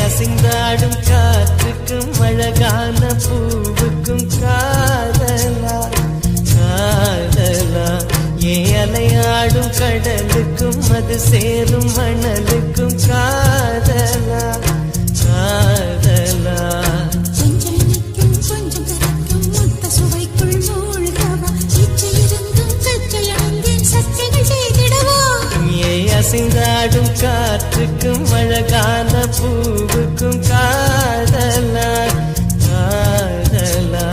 அசைந்தாடும் காற்றுக்கும் அழகான பூவுக்கும் காதலா காதலா ஏ அலையாடும் கடலுக்கும் அது சேரும் மணலுக்கும் காதலா காதலா அசைந்தாடும் காற்றுக்கும் அழகான பூவுக்கும் காதலா காதலா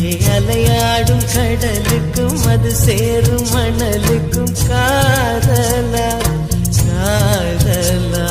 ஏ அலையாடும் கடலுக்கும் அது சேரும் மணலுக்கும் காதலா காதலா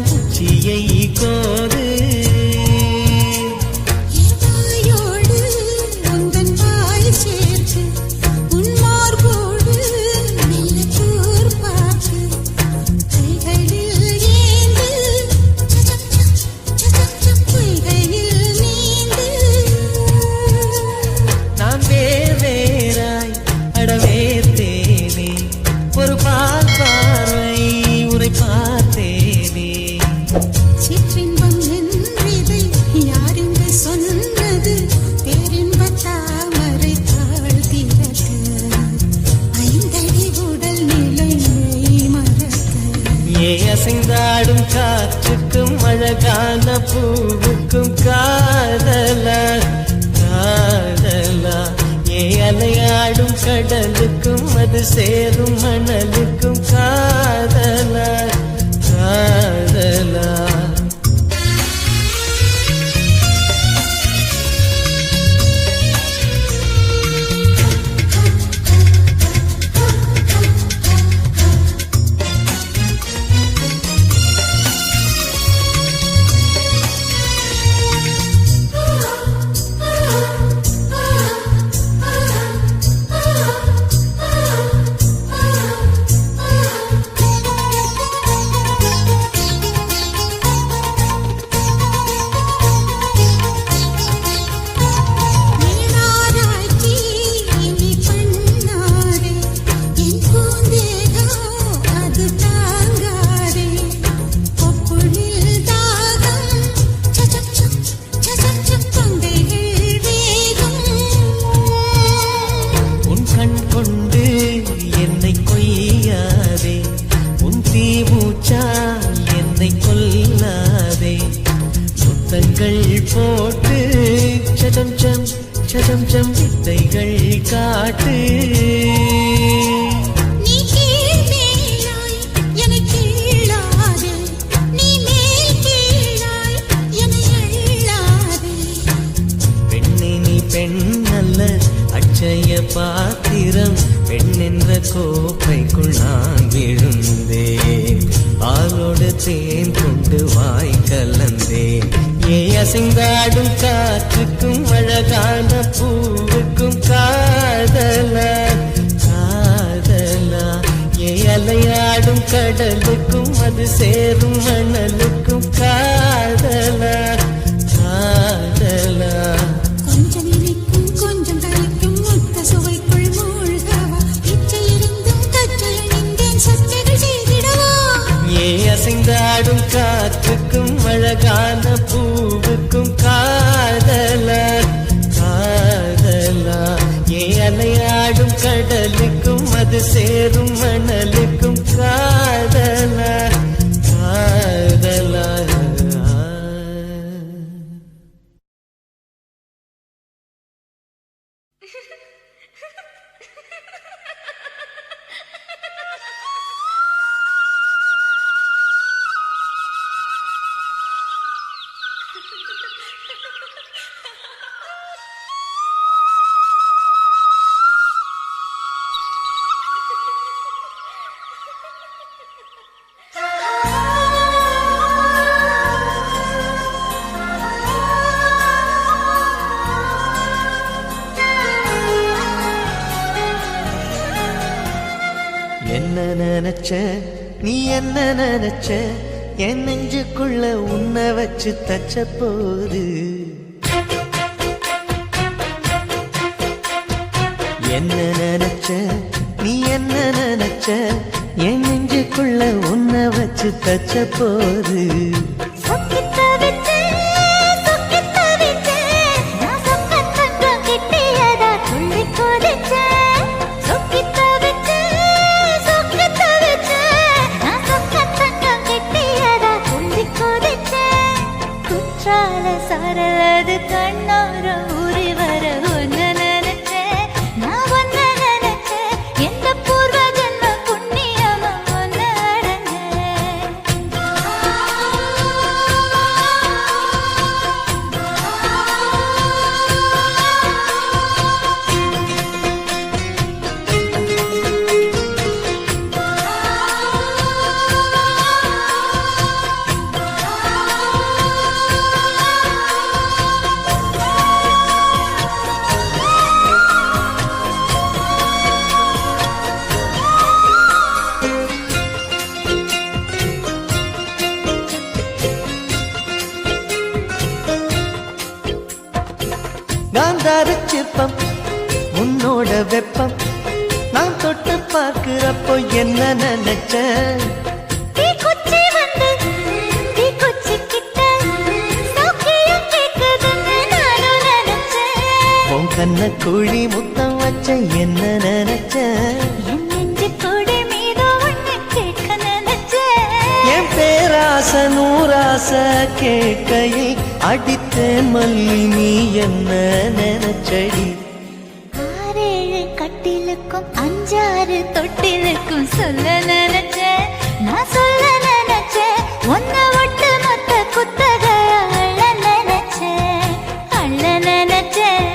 உச்சியை கோது நான் வேறாய் அடவேத்தேனே ஒரு பால் பார்வை உரை பார்த்தேனே சிற்றின்பம் என்றதை யாரென்று சொன்னது பேரின்ப தாமரை தாழ்த்திற்கு ஐந்தடி உடல் நிலை மறக்க ஏ அசைந்தாடும் காற்றுக்கும் அழகான பூவுக்கும் காதலா காதலா ஏ அலையாடும் கடலுக்கும் அது சேரும் மணலுக்கும் காதலா காதலா போட்டு சடம் சம் சடம் சம் வித்தைகள் காட்டு நீ கீழ் மேலாய் என கீழாதே நீ மேல் கீழாய் என எழாதே பெண்ணே நீ பெண் அல்ல அட்சய பாத்திரம் பெண் என்ற கோப்பைக்குள் நான் விழுந்தே ஆளோடு தேன் கொண்டு வாய் கலந்தேன் ஏ அசைந்தாடும் காற்றுக்கும் அழகான பூவுக்கும் காதலா காதலா ஏ அலையாடும் கடலுக்கும் அது சேரும் மணலுக்கும் காதலா காதலா கொஞ்சம் இனிக்கும் கொஞ்சம் கரைக்கும் முத்த சுவைக்குள் மூழ்கவா இச்சை இருந்தும் கற்றல் நின்றேன் சச்சைகள் செய்திடவா ஏ அசைந்தாடும் காற்றுக்கும் அழகான பூவுக்கும் காதலா காதலா ஏ அலையாடும் கடலுக்கும் அது சேரும் மணலுக்கும் காதலா காதலா என்ன நினைச்ச நீ என்ன நினைச்ச என் நெஞ்சுக்குள்ள உன்னை வச்சு தச்ச போது என்ன நினைச்ச நீ என்ன நினைச்ச என் நெஞ்சுக்குள்ள உன்னை வச்சு தச்ச போது சரது கண்ணோர ஊறி வர ஒன்னு நினைச்சேன் நான் ஒன்னு நினைச்சேன் எந்த பூர்வ ஜன்ம புண்ணியமா ஒன்னு காந்தாரச்சிப்பம் உன்னோட வெப்பம் நான் தொட்டு பார்க்கிறப்போ என்ன நினைச்ச உன் கண்ண குழி முத்தம் வச்ச என்ன நினைச்ச என் பேராச நூராச கேட்கையை அடித்தேன் மல்லி நீ என்ன நினைச்சடி 6 கட்டிலுக்கும் 5 தொட்டிலுக்கும் சொல்ல நினைச்சேன் நான் சொல்ல நினைச்சேன் ஒன்ன ஒட்டு மொத்த குத்தக அள்ள நினைச்சேன் நான் அள்ள நினைச்சேன்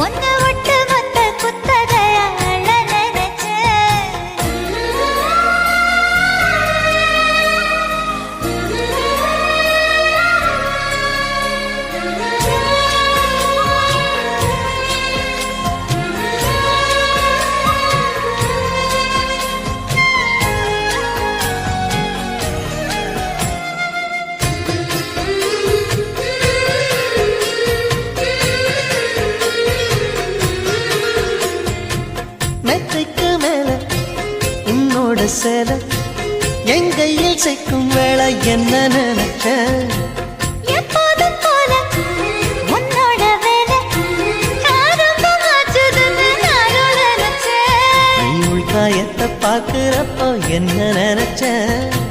ஒன்ன ஒட்டு மொத்த குத்தக அள்ள மெத்தைக்கு மேல உன்னோட சேல என் கையில் சேர்க்கும் வேளை என்ன நினைச்ச எப்போதும் போல உன்னோட வேலை ஆரம்பமாச்சுதுன்னு நானும் நினைச்சேன் நீ உள்காயத்தை பார்க்கிறப்போ என்ன நினைச்ச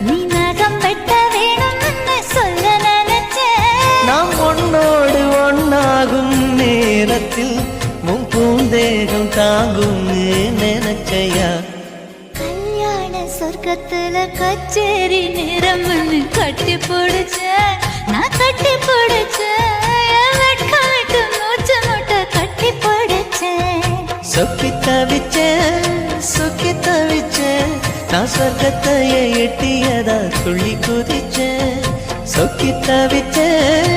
நீ நகம் வெட்ட வேணும்னு சொல்ல நினைச்சேன் நாம் ஒன்னோடு ஒன்னாகும் நேரத்தில் உன் பூந்தேகம் தாங்கும் நினைச்சையா கல்யாண சொர்க்கத்துல கச்சேரி நிறம்னு கட்டி பிடிச்ச நான் கட்டி பிடிச்சேன் வெட்கம் விட்டு மூச்சு முட்டை கட்டி பிடிச்சேன் சொக்கி தவிச்சேன் நான் சொர்க்கத்தையே எட்டியதா துள்ளி குதிச்சேன் சொக்கி தவிச்சேன்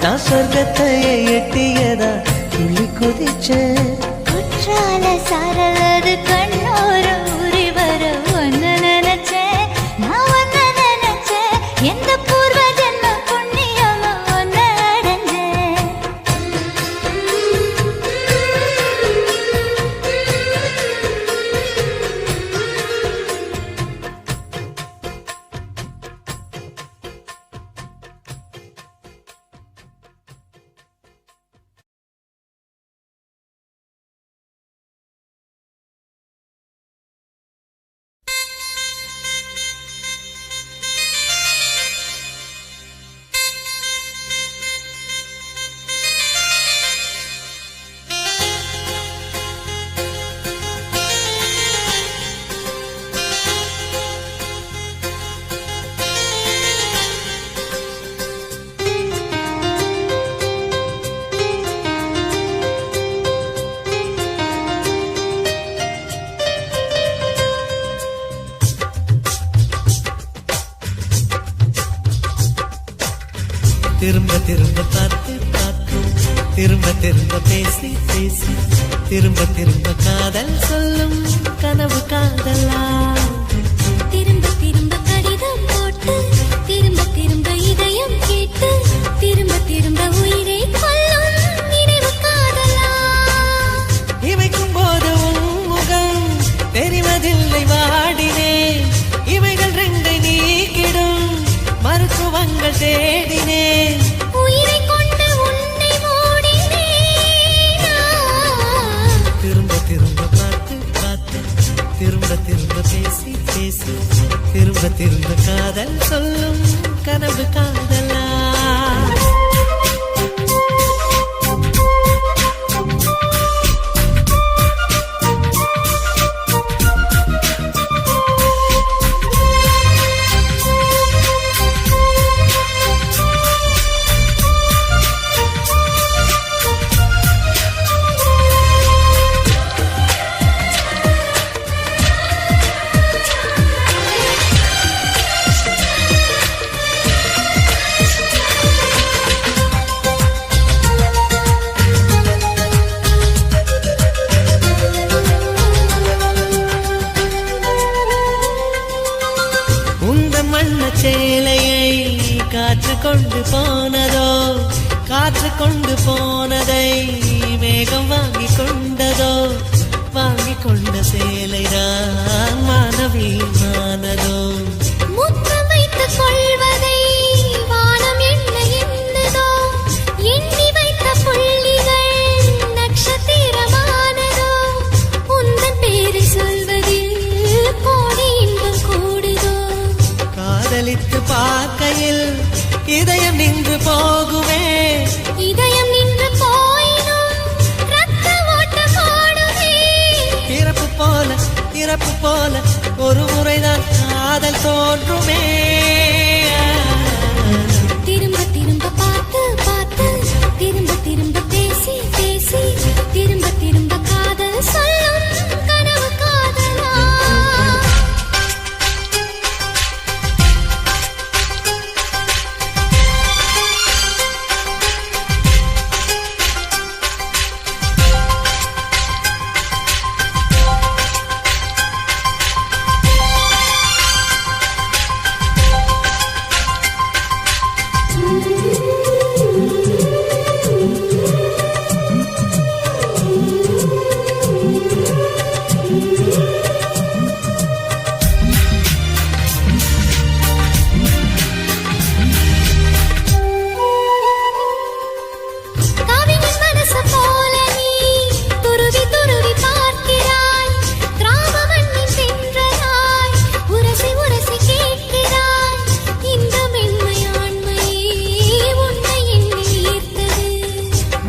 நான் சொர்க்கத்தையே எட்டியதா துள்ளி குதிச்சேன் குற்றால சாரலது கண்ணோர ஊறி வர ஒன்னு நினைச்சேன் நான் ஒன்னு நினைச்சேன் எந்த பூர்வ ஜென்ம புண்ணியமா ஒன்னு அடைஞ்சேன் திரும்ப திரும்ப பார்த்து பார்த்து திரும்ப திரும்ப பேசி பேசி திரும்ப திரும்ப காதல் சொல்லும் கனவு காதலா திரும்ப திரும்ப கடிதம் போட்டு திரும்ப திரும்ப இதயம் கேட்டு திரும்ப திரும்ப உயிரை கொல்லும் நினைவு காதலா இமைக்கும் போது முகம் தெரிவதில்லை வாடினேன் இவைகள் ரெண்டை நீக்கிடும் மருத்துவங்கள் தேடினேன் உயிரை கொண்டு உன்னை மூடினேன் திரும்ப திரும்ப பார்த்து பார்த்து திரும்ப திரும்ப பேசி பேசி திரும்ப திரும்ப காதல் சொல்லும் கனவு காதலா சேலையை காற்று கொண்டு போனதோ காற்று கொண்டு போனதை மேகம் வாங்கி கொண்டதோ வாங்கி கொண்ட சேலைதான் மானவீமானதோ முத்தம் வைத்துக் கொள்வதை வானம் என்ன என்னதோ எண்ணி வைத்த புள்ளிகள் நட்சத்திரமானதோ உந்தன் பேரை சொல்வதில் கோடி இன்பம் கூடுதோ காதலித்து பார்க்கையில் இதயம் நின்று போகுமே இதயம் நின்று போயினும் ரத்த ஓட்டம் ஓடுமே இறப்பு போல ஒரு முறைதான் காதல் தோன்றுமே திரும்ப திரும்ப பார்த்து பார்த்து திரும்ப திரும்ப பேசி பேசி திரும்ப திரும்ப காதல் சொல்லும் கனவு காதலா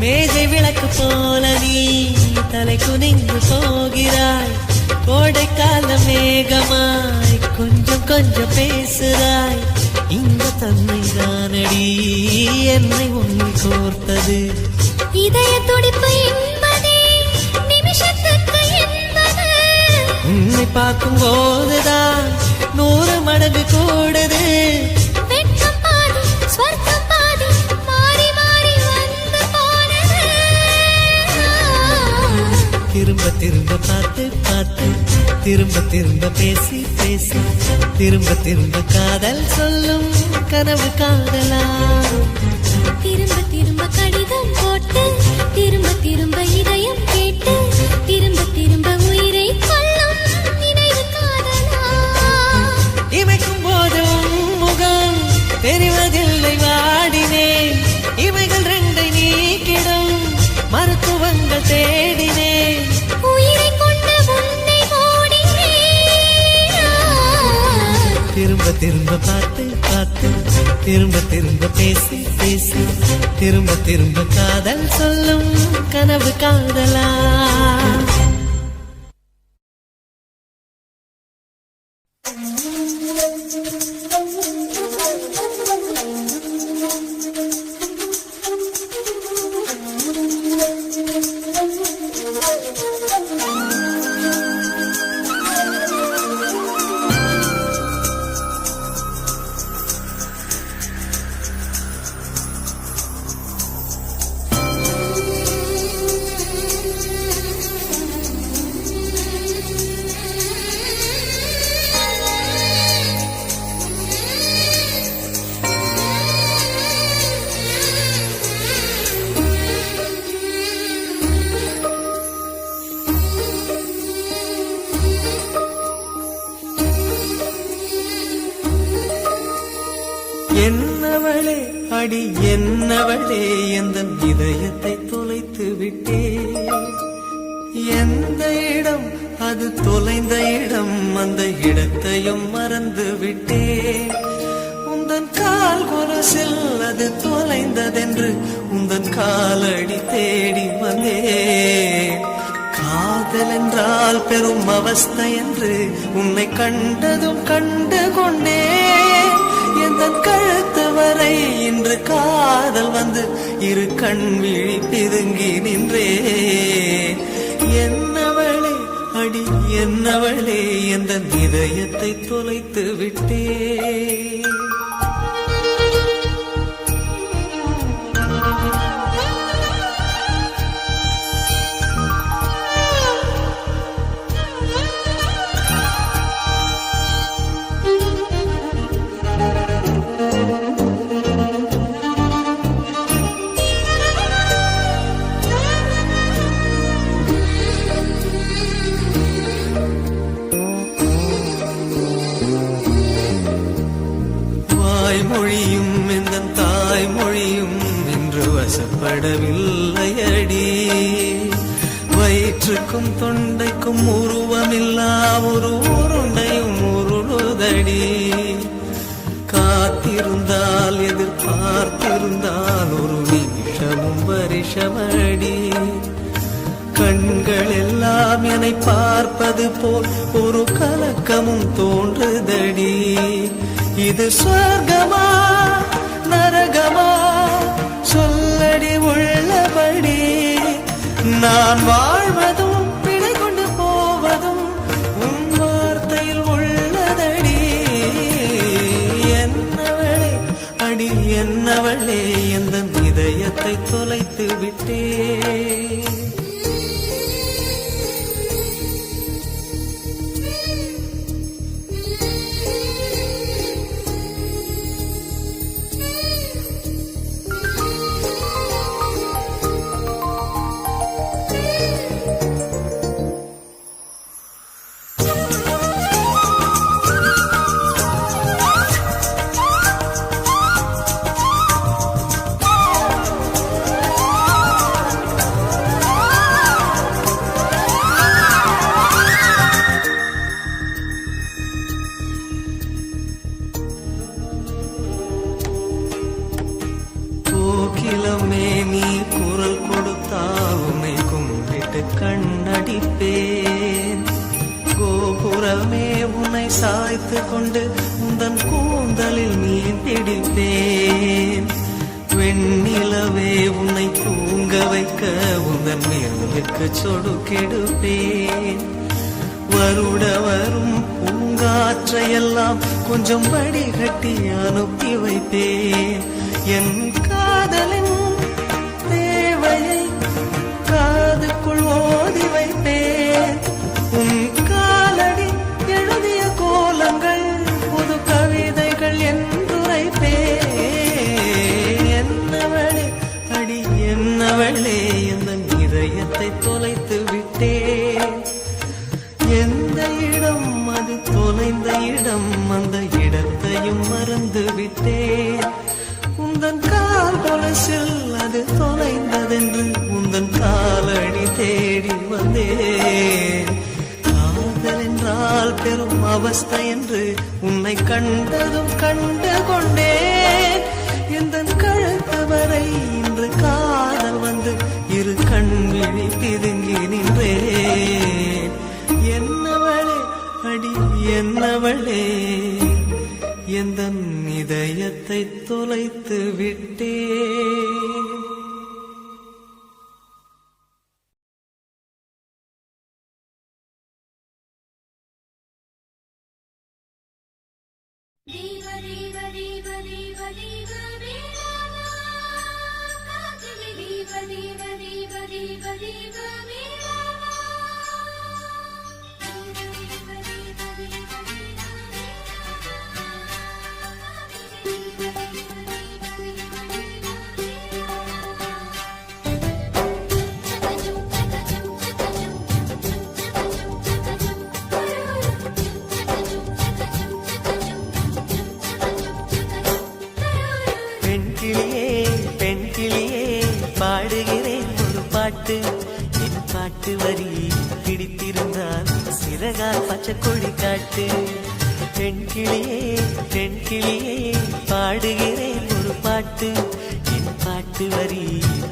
மேஜை விளக்கு போல நீ தலை குனிந்து போகிறாய் கோடைக்கால மேகமாய் கொஞ்சம் கொஞ்சம் பேசுறாய் இந்த தன்மை தானடி என்னை உன்னை கோர்த்தது இதய துடிப்பு என்பதே நிமிஷத்துக்கு என்பது உன்னை பார்க்கும் போதுதான் 100 மடங்கு கூடுது வெட்கம் பாதி ஸ்வர்க்கம் பாதி மாறி மாறி வந்து போனது திரும்ப திரும்ப பார்த்து பார்த்து திரும்ப திரும்ப பேசி பேசி திரும்ப திரும்ப காதல் சொல்லும் கனவு காதலா திரும்ப திரும்ப கடிதம் போட்டு திரும்ப திரும்ப இதயம் கேட்டு திரும்ப திரும்ப உயிரை கொல்லும் நினைவு காதலா இமைக்கும் போதும் முகம் தெரிவதில்லை வாடினேன் இவைகள் ரெண்டை நீக்கிடும் மருத்துவங்கள் தேடினேன் உயிரை கொண்டு உன்னை மூடினேன் திரும்ப திரும்ப பார்த்து பார்த்து திரும்ப திரும்ப பேசி பேசி திரும்ப திரும்ப காதல் சொல்லும் கனவு காதலா அடி என்னவளே எந்த இதயத்தை தொலைத்து விட்டே எந்த இடம் அது தொலைந்த இடம் அந்த இடத்தையும் மறந்து விட்டே உந்தன் கால் கொலுசில் அது தொலைந்ததென்று உந்தன் காலடி தேடி வந்தே காதல் என்றால் பெரும் அவஸ்தை என்று உன்னை கண்டதும் கண்டு கொண்டே எந்த கழுத்து வரை இன்று காதல் வந்து இரு கண் விழி பிதுங்கி நின்றே என்னவளே அடி என்னவளே எந்த இதயத்தை தொலைத்து விட்டே மொழியும் எந்த தாய்மொழியும் என்று வசப்படவில்லையடி வயிற்றுக்கும் தொண்டைக்கும் உருவமில்லா ஒரு உருண்டையும் உருளுதடி காத்திருந்தால் எதிர்பார்த்திருந்தால் ஒரு நிமிஷமும் வருஷமடி கண்கள் எல்லாம் என்னை பார்ப்பது போல் ஒரு கலக்கமும் தோன்றுதடி இது சொர்க்கமா நரகமா சொல்லடி உள்ளபடி நான் வாழ்வதும் பிழை கொண்டு போவதும் உன் வார்த்தையில் உள்ளதடி என்னவளே அடி என்னவளே எந்த இதயத்தை தொலைத்து விட்டே கோகிலமே நீ குரல் கொடுத்தால் உன்னை கும்பிட்டு கண்ணடிப்பேன் கோபுரமே உன்னை சாய்த்து கொண்டு உந்தன் கூந்தலில் மீன் பிடிப்பேன் வெண்ணிலவே உன்னை தூங்க வைக்க உந்தன் மேலுக்கு சொடுக்கெடுப்பேன் வருட வரும் பூங்காற்றையெல்லாம் கொஞ்சம் வடிகட்டி அனுப்பி வைப்பேன் என் காதலின் தேவையை காதுக்குள் ஓதி வைப்பேன் உன் காலடி எழுதிய கோலங்கள் புது கவிதைகள் என்றுரைப்பேன் என்னவளே அடி என்னவளே எந்த இதயத்தை தொலைத்து விட்டேன் எந்த இடம் அது தொலைந்த இடம் அந்த இடத்தையும் மறந்து விட்டேன் உந்தன் கால் கொலுசில் அது தொலைந்ததென்று உந்தன் காலடி தேடி வந்தேன் காதல் என்றால் பெரும் அவஸ்தை என்று உன்னை கண்டதும் கண்டு கொண்டேன் எந்தன் கழுத்து வரை இன்று காதல் வந்து இரு கண் விழி பிதுங்கி நின்றேன் என்னவளே அடி என்னவளே எந்த இதயத்தை தொலைத்து விட்டே கிளியே பாடுகிறேன் ஒரு பாட்டு என் பாட்டு வரி பிடித்திருந்தால் சிறகால் பச்சை கொடி காட்டு பெண் கிளியே பாடுகிறேன் ஒரு பாட்டு என் பாட்டு வரி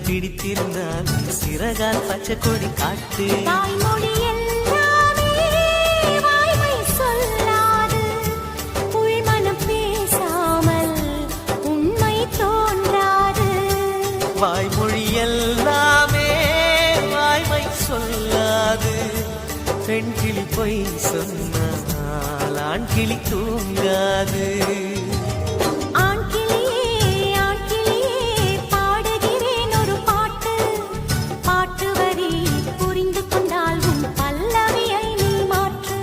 பிடித்திருந்தால் சிறகால் பச்சை கொடி காட்டு தாய்மொழி எல்லாமே வாய்மை சொல்லாது உள்மனம் பேசாமல் உண்மை தோன்றாது வாய்மொழி எல்லாமே வாய்மை சொல்லாது பெண் கிளி பொய் சொன்னால் ஆண் கிளி தூங்காது ஆண் கிளியே பாடுகிறேன் ஒரு பாட்டு பாட்டு வரி புரிந்து கொண்டால் உன் பல்லவியை நீ மாற்று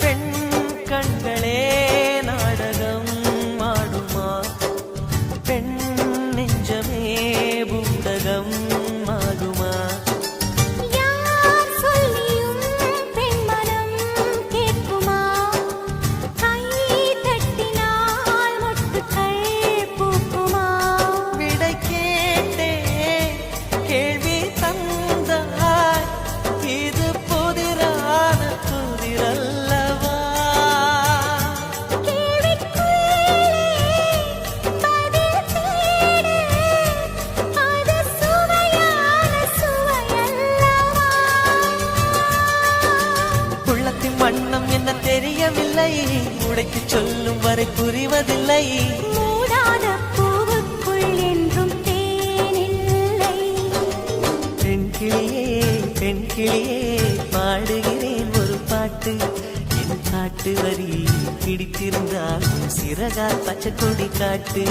பெண் கண்களே நாடகம் ஆடுமா பெண் நெஞ்சமே பூடகம் ஆகுமா யார் சொல்லியும் பெண்மனம் கேட்குமா கை தட்டினால் மொட்டுக்கள் பூக்குமா விடை கேட்டே கேள்வி தந்தாய் இது புதிரான புதிரல்லவா கேள்விக்குள்ளே பதில் தேடு அது சுவையான சுவையல்லவா உள்ளத்தின் வண்ணம் என்ன தெரியவில்லை உடைக்கு சொல்லும் வரை புரிவதில்லை மூடாத பூவுக்குள் என்றும் தேனில்லை பெண் கிளியே பாடுகிறேன் ஒரு பாட்டு என் பாட்டு வரி பிடித்திருந்தால் சிறகால் பச்சை கொடி காட்டு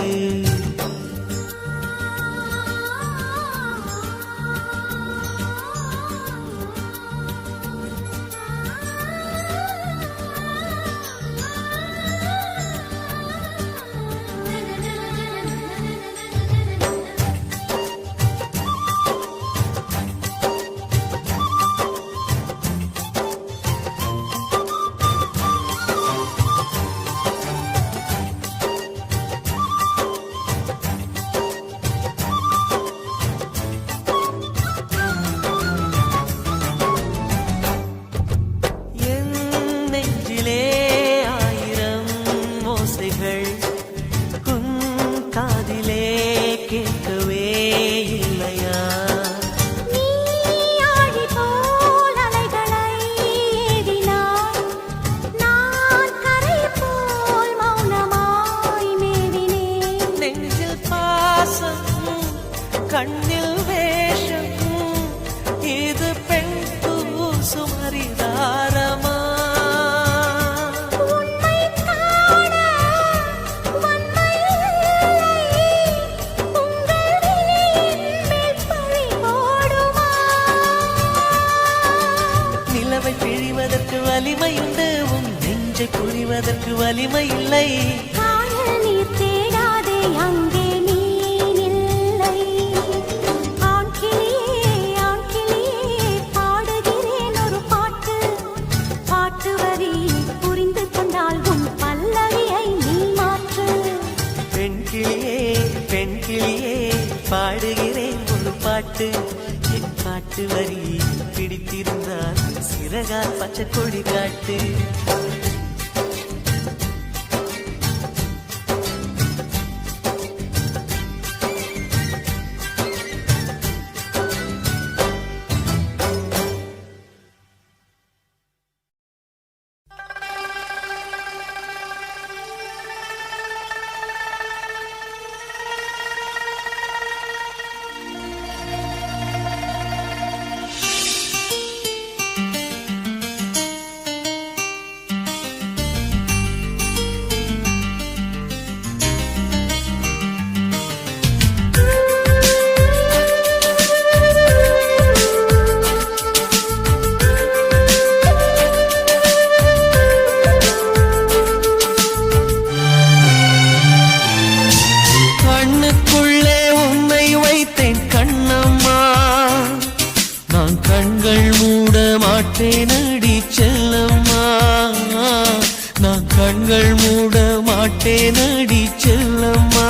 என் நெஞ்சிலே ஆயிரம் ஓசைகள் உன் காதிலே கேட்கவே இல்லையா நீ ஆழி போல் அலைகளை ஏவினாய் நான் கரை போல் மௌனமாய் மேவினேன் நெஞ்சில் பாசம் கண்ணில் வேஷம் இது பெண் தூசும் அரிதாரமா உண்மை காண வன்மை இல்லை உங்கள் விழியின் மேல் பழி போடுமா நிலவை பிழிவதற்கு வலிமையுண்டு உன் நெஞ்சை புரிவதற்கு வலிமை இல்லை காணல் நீர் தேடாதே அங்கே மீன் இல்லை ஆண் கிளியே பாடுகிறேன் ஒரு பாட்டு பாட்டு வரி புரிந்து கொண்டால் உன் பல்லவியை நீ மாற்று பெண் கிளியே பாடுகிறேன் ஒரு பாட்டு என் பாட்டு வரி பிடித்திருந்தால் சிறகால் பச்சை கொடி காட்டு மூட மாட்டேன் அடி செல்லம்மா.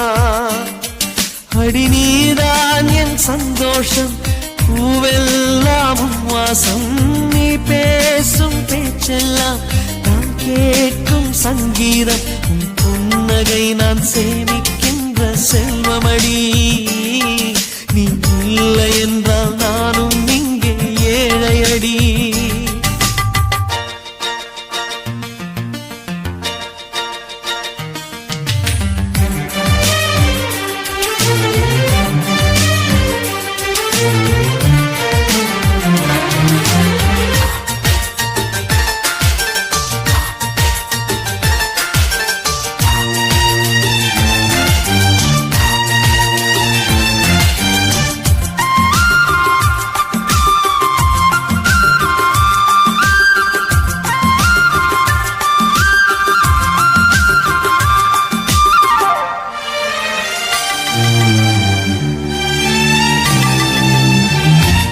அடி நீதான் என் சந்தோஷம், பூவெல்லாம் வாசம். நீ பேசும் பேச்செல்லாம் நான் கேட்கும் சங்கீதம். உன் புன்னகை நான் சேமிக்கின்ற செல்வமடி. நீ இல்லை என்றால் நானும் இங்கே ஏழையடி.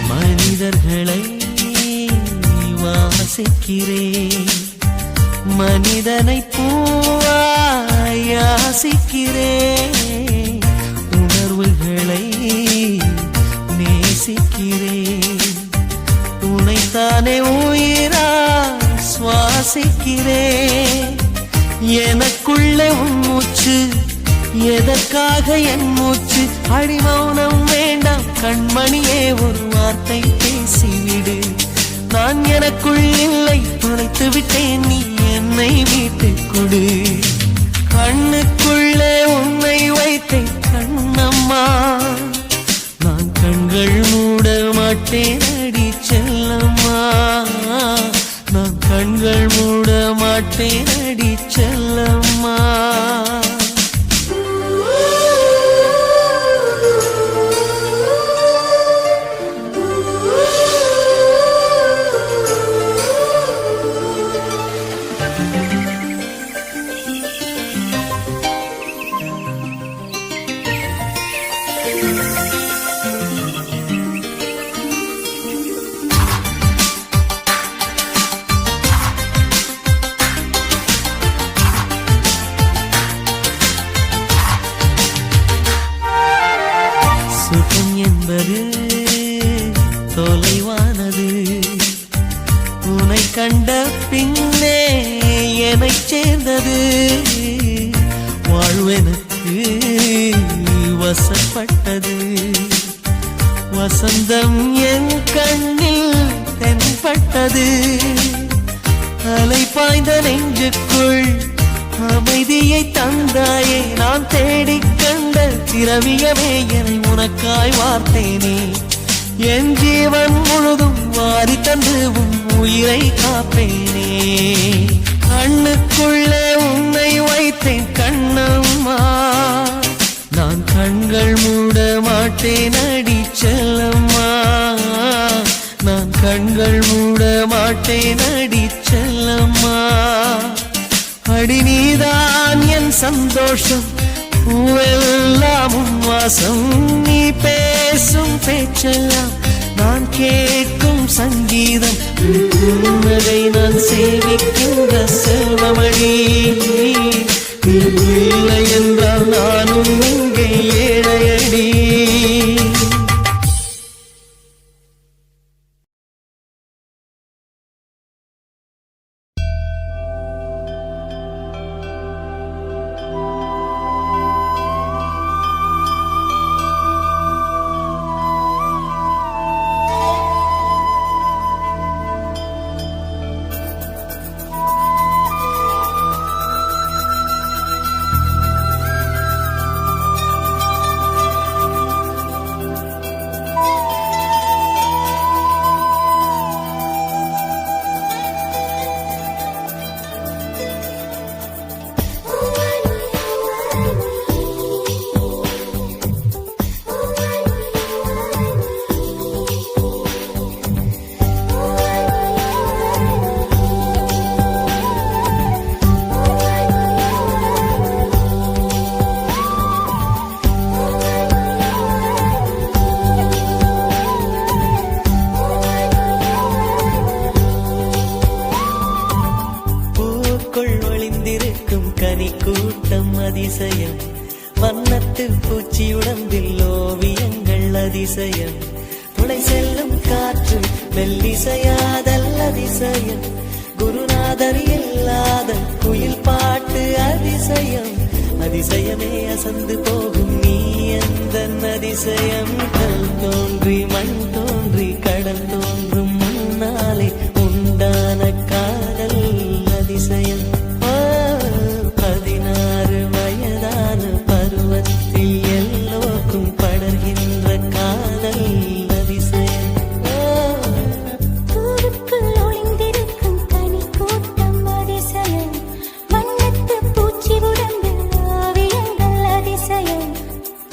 மனிதர்களை வாசிக்கிறேன், மனிதனை பூவாய் யாசிக்கிறேன். உணர்வுகளை நேசிக்கிறேன், உனைத்தானே உயிரா சுவாசிக்கிறேன். எனக்குள்ளே உன் மூச்சு, எதற்காக என் மூச்சு? அடி மௌனம் வேண்டாம் கண்மணியே, ஒரு வார்த்தை பேசிவிடு. நான் எனக்குள் இல்லை துளைத்து விட்டேன், நீ என்னை மீட்டுக் கொடு. கண்ணுக்குள்ளே உன்னை வைத்தேன் கண்ணம்மா, நான் கண்கள் மூட மாட்டேன் அடி செல்லம்மா. நான் கண்கள் மூட மாட்டேன் அடி செல்லம்மா. சுகம் என்பது தொலைவானது, உன்னை கண்ட பின்னே என்னை சேர்ந்தது. வாழ்வெனக்கு வசப்பட்டது, வசந்தம் என் கண்ணில் தென்பட்டது. அலை பாய்ந்த நெஞ்சுக்குள் அமைதியை தந்தாயே, நான் தேடிக் கண்ட திரவியமே என்னை உனக்காய் வார்த்தேனே. என் ஜீவன் முழுதும் வாரி தந்து உன் உயிரை காப்பேனே. கண்ணுக்குள்ளே உன்னை வைத்தேன் கண்ணம்மா, நான் கண்கள் மூட மாட்டேன் அடி செல்லம்மா. நான் கண்கள் மூட மாட்டேன் அடி செல்லம்மா. அடி நீதான் என் சந்தோஷம், பூவெல்லாம் உன் வாசம். நீ பேசும் பேச்செல்லாம் நான் கேட்கும் சங்கீதம். புன்னகை நான் சேவிக்கின்ற செல்வமணி. நீ இல்லை என்றால் நானும் இங்கே ஏழையடி. கூட்டம் அதிசயம் வண்ணத்து பூச்சி உடம்பில் ஓவியங்கள் அதிசயம் துளை செல்லும் காற்று மெல்லிசையாதல் அதிசயம் குருநாதர் இல்லாத குயில் பாட்டு அதிசயம் அதிசயமே அசந்து போகும் நீ எந்த அதிசயம் கல் தோன்றி மண் தோன்றி கடல் தோன்றும் முன்னாலே உண்டான காதல் அதிசயம் 16 வயதான பருவத்தில் எல்லோருக்கும் படர்கின்ற காதல் அதிசயம் பூவுக்குள் ஒளிந்திருக்கும் கனி கூட்டம் அதிசயம் வண்ணத்து பூச்சி உடம்பில் ஓவியங்கள் அதிசயம்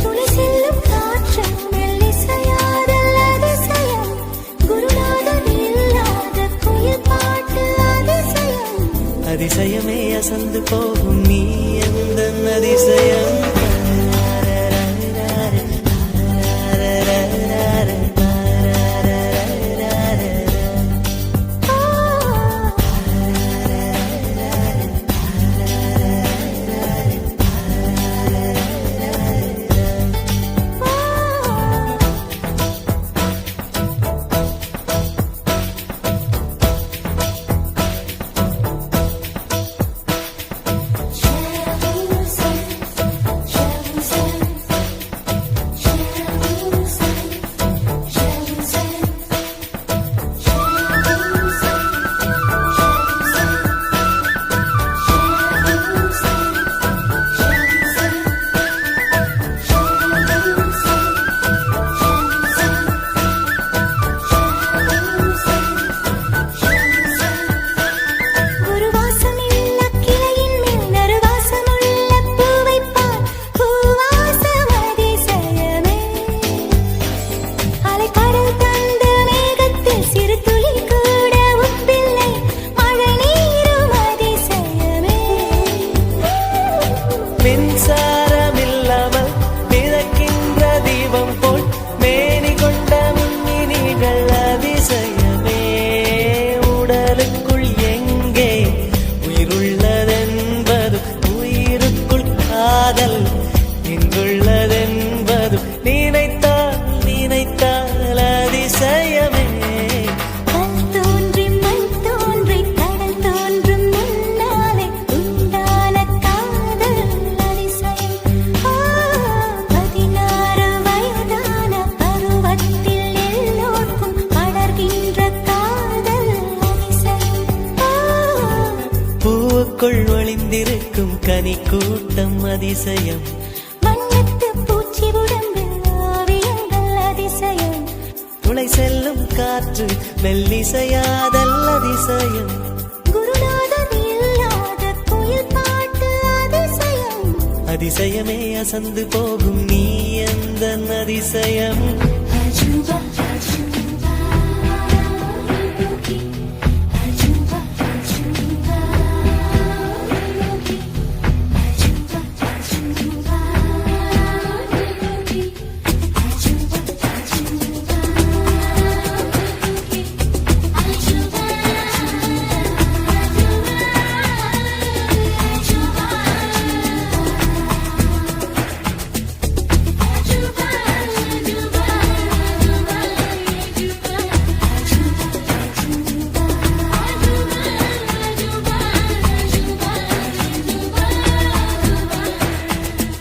துளி செல்லும் காற்று மெல்லிசையாதல் அதிசயம் குருநாதர் இல்லாத குயில் பாட்டு அதிசயம் அதிசயமே அசந்து போகும் நீ எந்த அதிசயம் மின்சாரமில்லாமல் மிதக்கின்ற தீபம் போல் மேனி கொண்ட மின்மினிகள் அதிசயமே உடலுக்குள் எங்கே உயிருள்ளதென்பது உயிருக்குள் காதல் எங்குள்ளதென்பது நினைத்தால் நினைத்தால் அதிசயமே கல் தோன்றி மண் தோன்றி கடல் தோன்றும் முன்னாலே உண்டான காதல் அதிசயம் 16 வயதான பருவத்தில் எல்லோருக்கும் படர்கின்ற காதல் அதிசயம் பூவுக்குள் ஒளிந்திருக்கும் கனி கூட்டம் அதிசயம் வண்ணத்து பூச்சி உடம்பில் ஓவியங்கள் அதிசயம் துளை செல்லும் காற்று மெல்லிசையாதல் அதிசயம் குருநாதர் இல்லாத குயில் பாட்டு அதிசயம் அதிசயமே அசந்து போகும் நீ எந்த அதிசயம் அஜுபா அஜுபா அஜுபா அஜுபா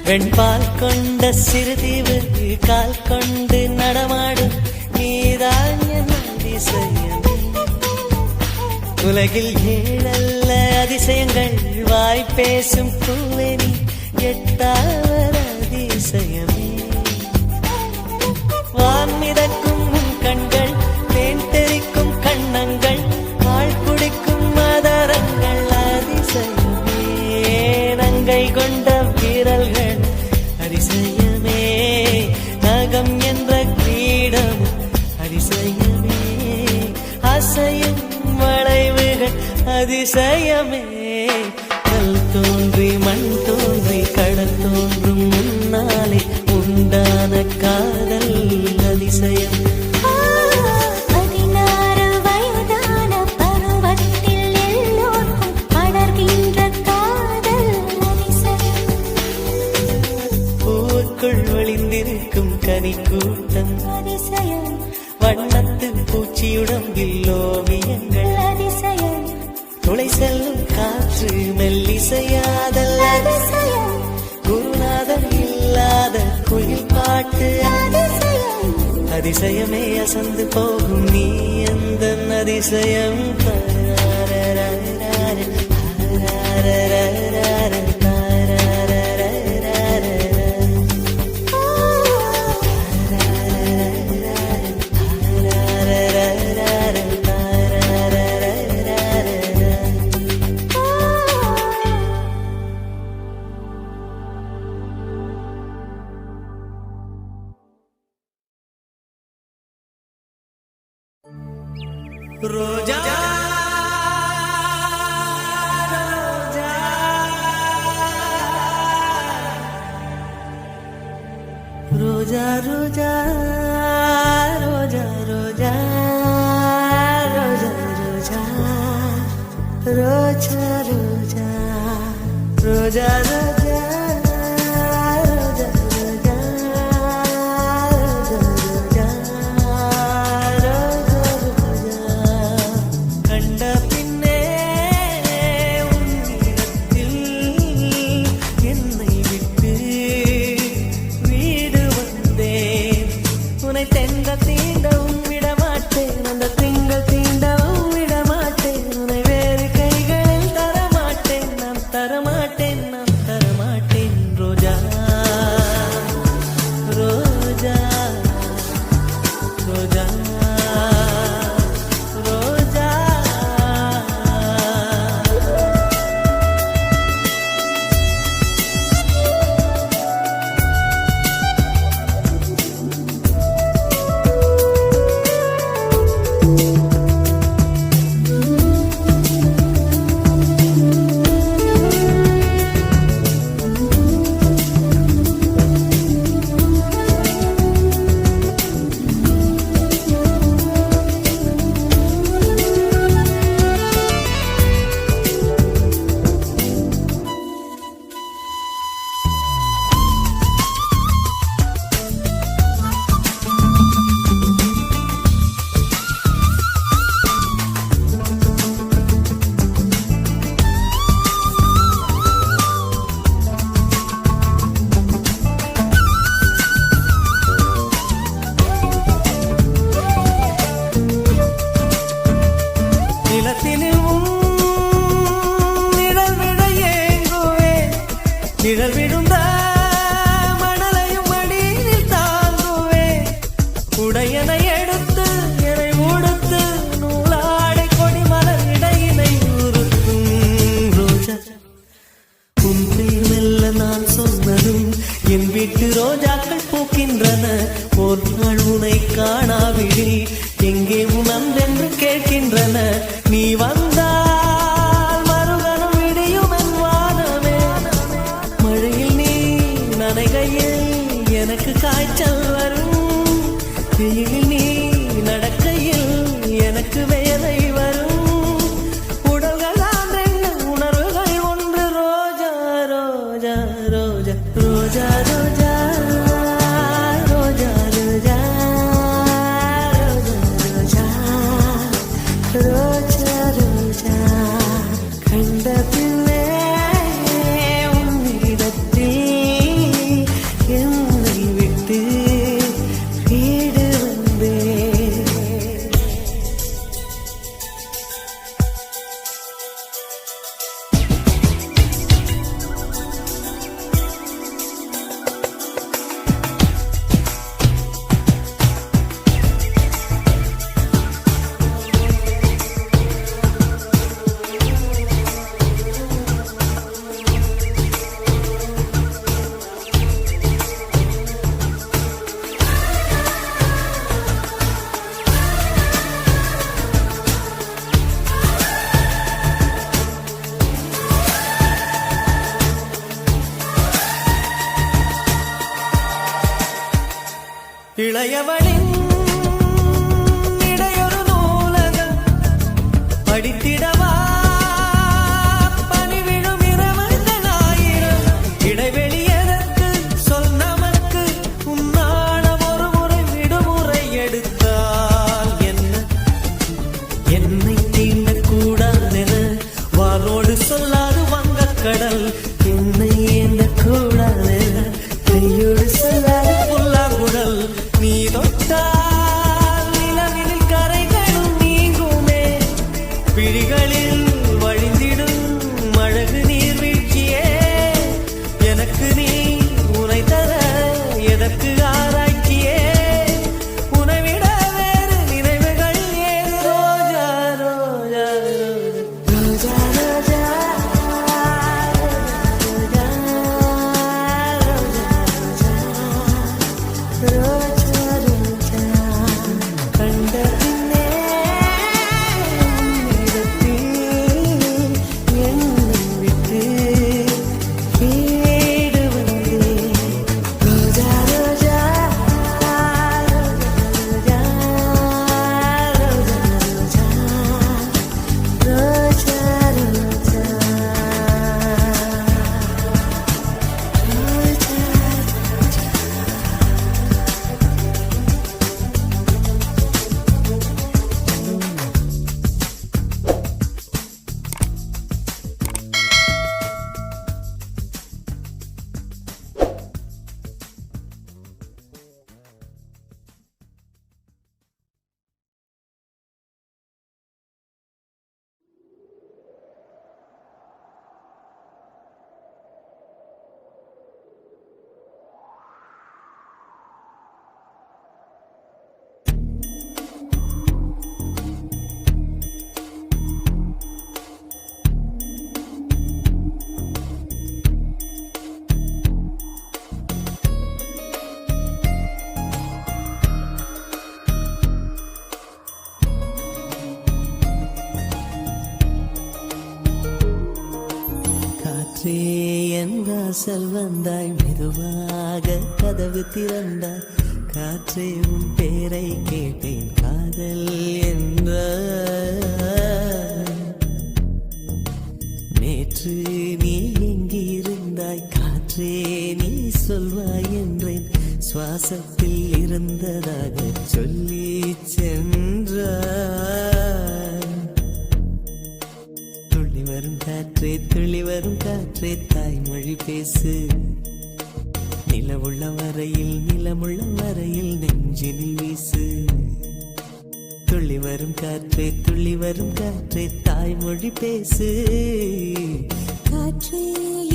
வெண்பால் கொண்ட சிறுதீவு கால் கொண்டு நடமாடும் நீதான் என் அதிசயம் உலகில் ஏழல்ல அதிசயங்கள் வாய் பேசும் பூவெனி எட்டாவது அதிசயமே வான் மிதக்கும் உன் கண்கள் தேன் தெறிக்கும் கண்ணங்கள் பால் குடிக்கும் மதரங்கள் அதிசயமே நங்கை கொண்ட வீரல்கள் அதிசயமே நகம் என்ற கிரீடம் அதிசயமே அசையும் வளைவுகள் அதிசயமே கல் தோன்றி மண் தோன்றி கடல் தோன்றும் முன்னாலே உண்டான காதல் அதிசயம் 16 வயதான பருவத்தில் எல்லோருக்கும் படர்கின்ற காதல் அதிசயம் கனி கூட்டம் அதிசயம் வண்ணத்து பூச்சியுடம்பில் ஓவியங்கள் அதிசயம் துளை செல்லும் காற்று மெல்லிசையாதல் அதிசயம் குருநாதன் இல்லாத குயில் பாட்டு அதிசயம் அதிசயமே அசந்து போகும் நீ எந்த அதிசயம் ரோஜா ரோஜா ரோஜா ரோஜா ரோஜா ரோஜா ரோஜா ரோஜா ரோஜா ரோஜா ரோஜா நிழல் விழுந்த மணலையும் மடியில் தாங்குவே உடையனை எடுத்து எனை உடுத்து நூலாடை கொடி மலர் இடையினை உறுத்தும் ரோஜா உன் பேர் மெல்ல நான் சொன்னதும் என் வீட்டு ரோஜாக்கள் பூக்கின்றன ஒரு நாள் உனை காணாவிடில் எங்கே உன் அன்பென்று கேட்கின்றன நீ வந்தால் மறுகணம் விடியும் என் வானமே மழையில் நீ நனைகையில் எனக்கு காய்ச்சல் வரும் வெயிலில் நீ நடக்கையில் எனக்கு வேலை வரும் உடல்கள் தான் ரெண்டு உணர்வுகள் ஒன்று ரோஜா ரோஜா ரோஜா ரோஜா ரோஜா ரோஜா ரோஜா ரோஜா ரோஜா கண்ட பிள்ளை உன்னிடத்தில் என்னை விட்டு வீடு வந்தேன். இளையவளின் இடையொரு நூலகம் படித்திடவா பணிவிடும் இரவுகள் 1000 இடைவெளி எதற்கு சொல் நமக்கு உன்னான வாசல் வந்தாய் மெதுவாக கதவு திறந்தாய் காற்றே உன் பேரை கேட்டேன் காதல் என்ற நேற்று நீ எங்கிருந்தாய் காற்றே நீ சொல்வாய் என்றேன் சுவாசத்தில் இருந்ததாக சொல்லி சென்றாய் துள்ளி வரும் காற்றே தாய்மொழி பேசு நிலமுள்ள வரையில் நெஞ்சினில் வீசு துள்ளி வரும் காற்றே தாய்மொழி பேசு காற்றே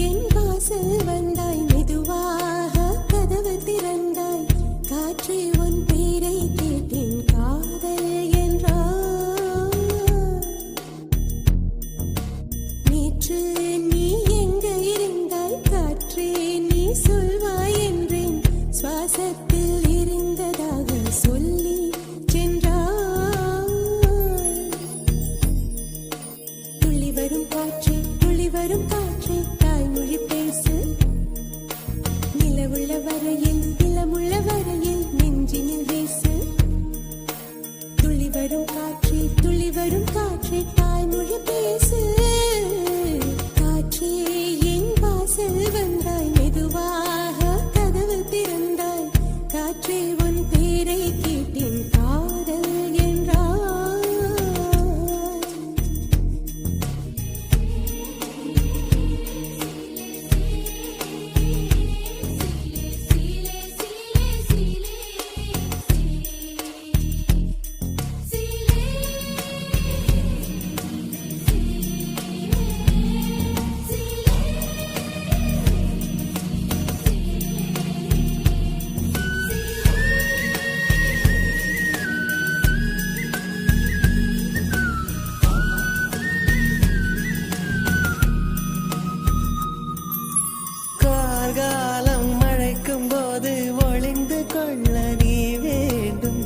என் வாசல் வந்தாய் மெதுவாக கதவு திறந்தாய் காற்றே உன் பேரை கேட்டேன் காதல் என்றாய் நேற்று நீ எங்க இருந்தாய் காற்றே நீ சொல்வாய் என்றேன் சுவாசத்தில் இருந்ததாக சொல்லி சென்றாய் துள்ளி வரும் காற்றே தாய்மொழி பேசு நிலமுள்ள வரையில் நெஞ்சினில் வீசு துள்ளி வரும் காற்றே தாய்மொழி பேசு காற்றே என் வாசல் வந்தாய் மெதுவாக கதவு திறந்தாய் காற்றே உன் பேரை கேட்டேன் காதல் என்றாய் கார்காலம் மழைக்கும் போது ஒளிந்து கொள்ள நீ வேண்டும்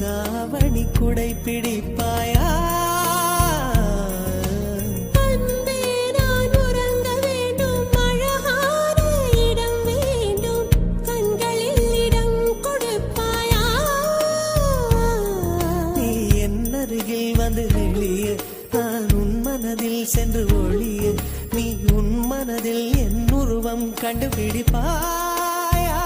தாவணி குடை பிடிப்பாயா அன்பே நான் உறங்க வேண்டும் அழகான இடம் வேண்டும் கண்களில் இடம் கொடுப்பாயா நீ என் அருகில் வந்து வெளிய நான் உன் மனதில் சென்று ஒளிய நீ உன் மனதில் என் உருவம் கண்டுபிடிப்பாயா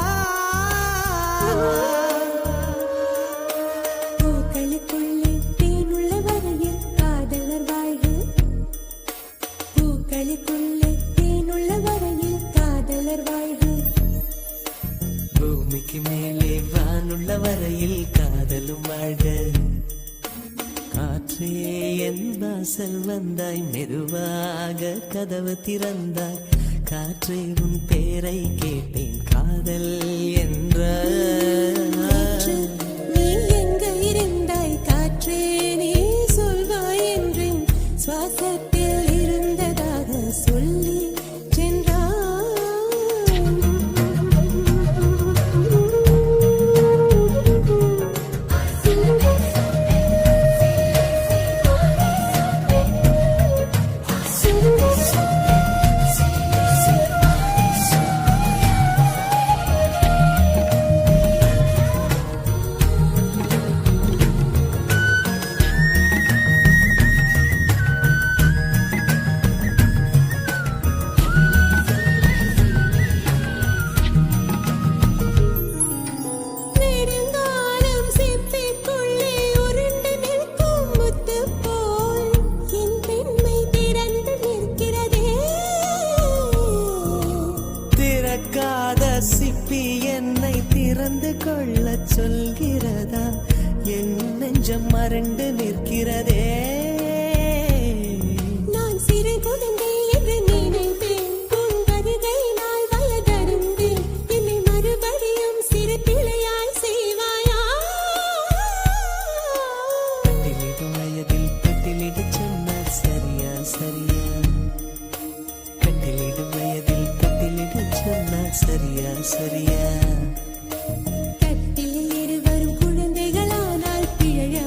பூக்களுக்குள்ளே தேனுள்ள வரையில் காதலர் வாழ்க பூக்களுக்குள்ளே தேனுள்ள வரையில் காதலர் வாழ்க பூமிக்கு மேலே வானுள்ள வரையில் காதலும் வாழ்க காற்றே என் வாசல் வந்தாய் மெதுவாக கதவு திறந்தாய் காற்றே உன் பேரை கேட்டேன் காதல் என்ற நீ எங்க இருந்தாய் காற்றே நீ சொல்வாய் என்றேன் சுவாசத்தில் இருந்ததாக சொல்லி நெடுங்காலம் சிப்பிக்குள்ளே உருண்டு நிற்கும் முத்து போல் என் பெண்மை திறந்து நிற்கிறதே திறக்காத சிப்பி என்னை திறந்து கொள்ள சொல்கிறதா என் நெஞ்சம் மறண்டு நிற்கிறதே நான் சிறு குழந்தை என்று நினைத்தேன் உன் வருகை நாள் வயதறிந்தேன் என்னை மறுபடியும் சிறு பிள்ளையாய் செய்வாயா கட்டிலிடும் வயதில் கட்டிலிடு சொன்னார் சரியா கட்டிலிடும் வயதில் கட்டிலிடு சொன்னார் சரியா கட்டிலில் இருவரும் குழந்தைகளானால் பிழையா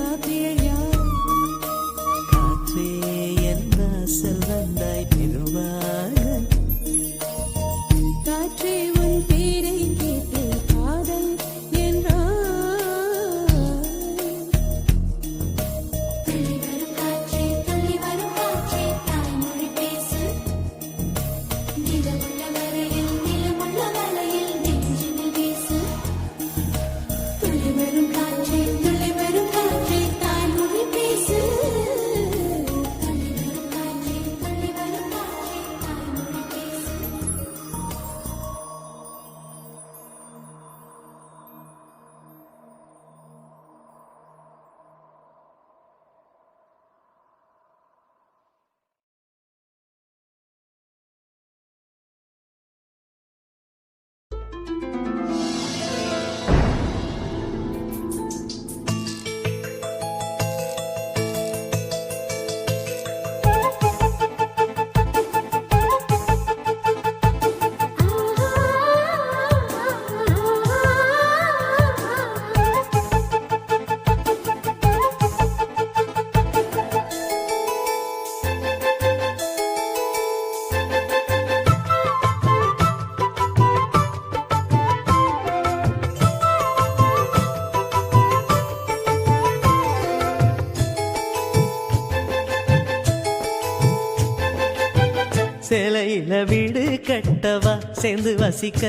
கட்டவா சேர்ந்து வசிக்க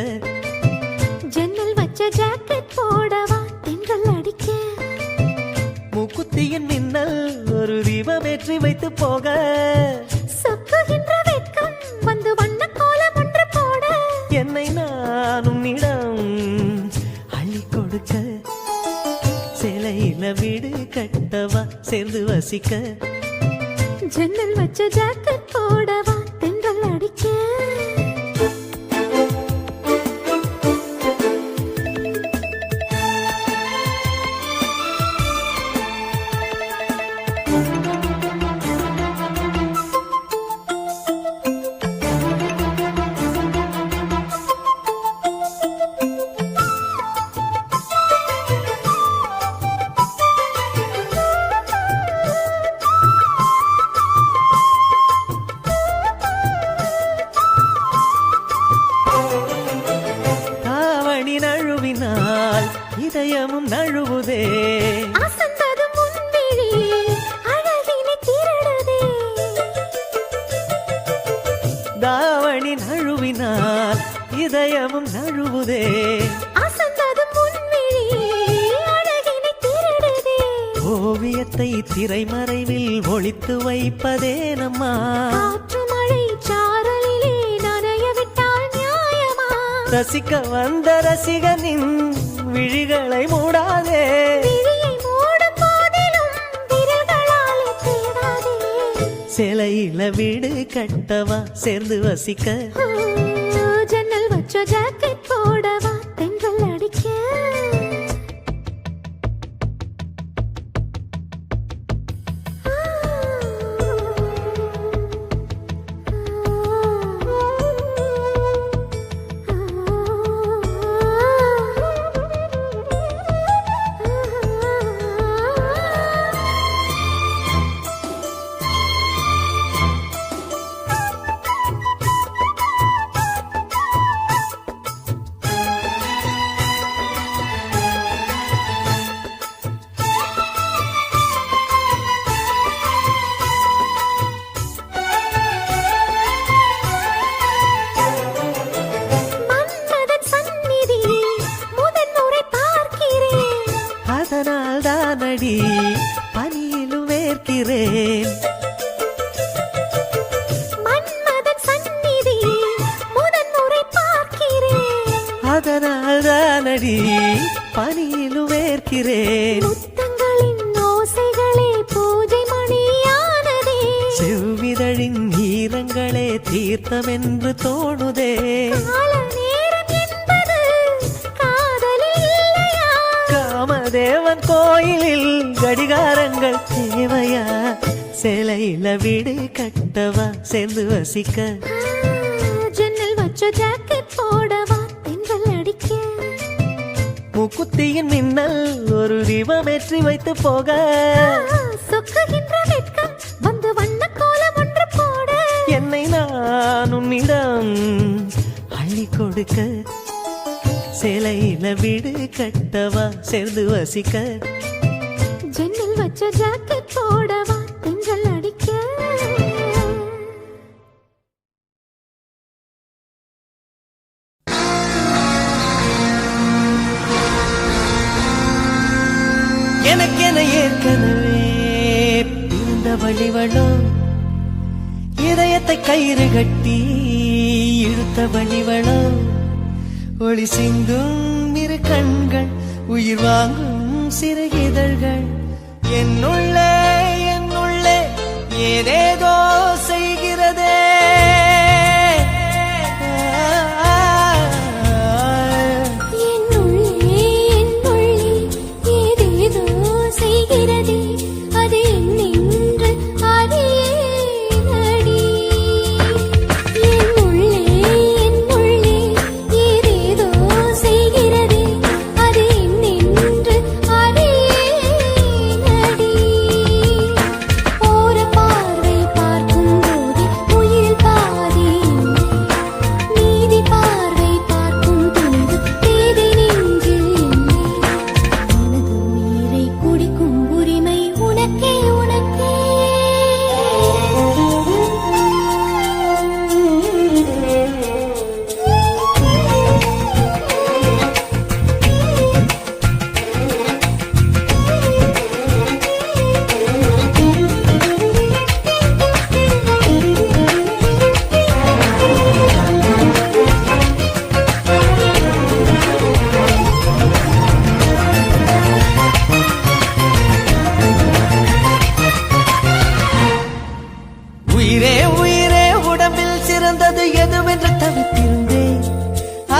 ஜன்னல் வச்ச ஜாக்கெட் போடவா தென்றல் அடிக்க மூக்குத்தியின் மின்னல் ஒரு தீபமேற்றி வைத்து போக சொக்குகின்ற வெட்கம் வந்து வண்ண கோலம் ஒன்று போட என்னை நான் உன்னிடம் அள்ளி கொடுக்க சேலையில வீடு கட்டவா சேர்ந்து வசிக்க ஜன்னல் வச்ச ஜாக்கெட் போடவா தென்றல் அடிக்க இதயமும் நழுவுதே அசந்ததும் முன்விழி அழகினை திருடுதே தாவணி நழுவினால் இதயமும் நழுவுதே அசந்ததும் முன்விழி அழகினை திருடுதே ஓவியத்தை திரைமறைவில் ஒளித்து வைப்பதே நம்மா காற்று மழை சாரலிலே நனைய விட்டால் நியாயமா ரசிக்க வந்த ரசிகனின் விழிகளை மூடாதே விழியை மூடும் போதிலும் விரல்களாலே தேடாதே சேலையில வீடு கட்டவா சேர்ந்து வசிக்க ஜன்னல் வச்ச ஜாக்கெட் போடவா தென்றல் அடிக்க அதனால் தானடி பனியிலும் வேர்க்கிறேன் மன்மதன் சந்நிதி முதன் முறை பார்க்கிறேன் அதனால் தானடி பனியிலும் வேர்க்கிறேன் முத்தங்களின் ஓசைகளே பூஜை மணியானதே செவ்விதழின் ஈரங்களே தீர்த்தம் என்று தோணுதே கால நேரம் என்பது காதலில் இல்லையா காமதேவன் கோயிலில் கடிகாரங்கள் தேவையா சேலையில வீடு கட்டவா சேர்ந்து வசிக்க ஜன்னல் வச்ச ஜாக்கெட் போடவா தென்றல் அடிக்க மூக்குத்தியின் மின்னல் ஒரு தீபமேற்றி வைத்து போக சொக்குகின்ற வெட்கம் வந்து வண்ண கோலம் ஒன்று போட என்னை நான் உன்னிடம் அள்ளி கொடுக்க சேலையில வீடு கட்டவா சேர்ந்து வசிக்க ஜன்னல் வச்ச ஜாக்கெட் போடவா தென்றல் அடிக்க எனக்கென ஏற்கனவே பிறந்த வழிவளோ இதயத்தை கயிறு கட்டி இழுத்த வழிவளோ ஒளி சிந்தும் இரு கண்கள் உயிர் வாங்கும் சிறு இதழ்கள் என்னுள்ளே ஏதேதோ செய்கிறதே பார்வை பார்க்கும்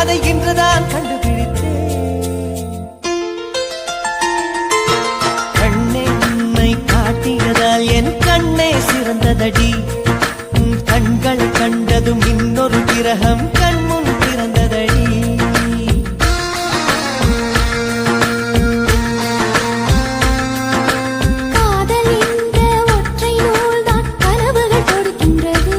அதை இன்றுதான் கண்டுபிடித்தேன். கண்ணென்னை காட்டியதால் என் கண்ணே சிறந்ததடி. கண்கள் கண்டதும் இன்னொரு கிரகம் கண்முன் பிறந்ததடி. காதல் என்ற ஒற்றை நூல்தான் கனவுகள் கொடுக்கின்றது.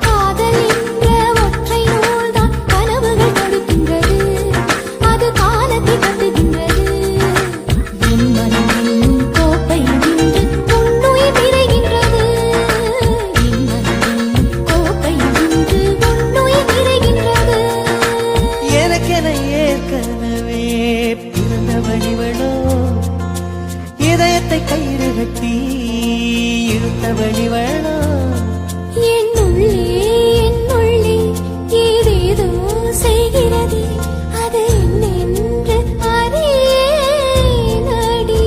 காதல் என்ற ஒற்றை நூல்தான் கனவுகள் கொடுக்கின்றது. அது காலத்தை கட்டுகின்றது. என் மனம் என்னும் கோப்பை இன்று உன்னுயிர் நிறைகின்றது. என் மனம் என்னும் கோப்பை இன்று உன்னுயிர் நிறைகின்றது. எனக்கென ஏற்கனவே பிறந்த வழிவளோ, இதயத்தை கயிறு கட்டி இழுத்த வழிவளோ. என்னுள்ளே ஏதேதோ செய்கிறது. அது என்னென்று அறியேனடி.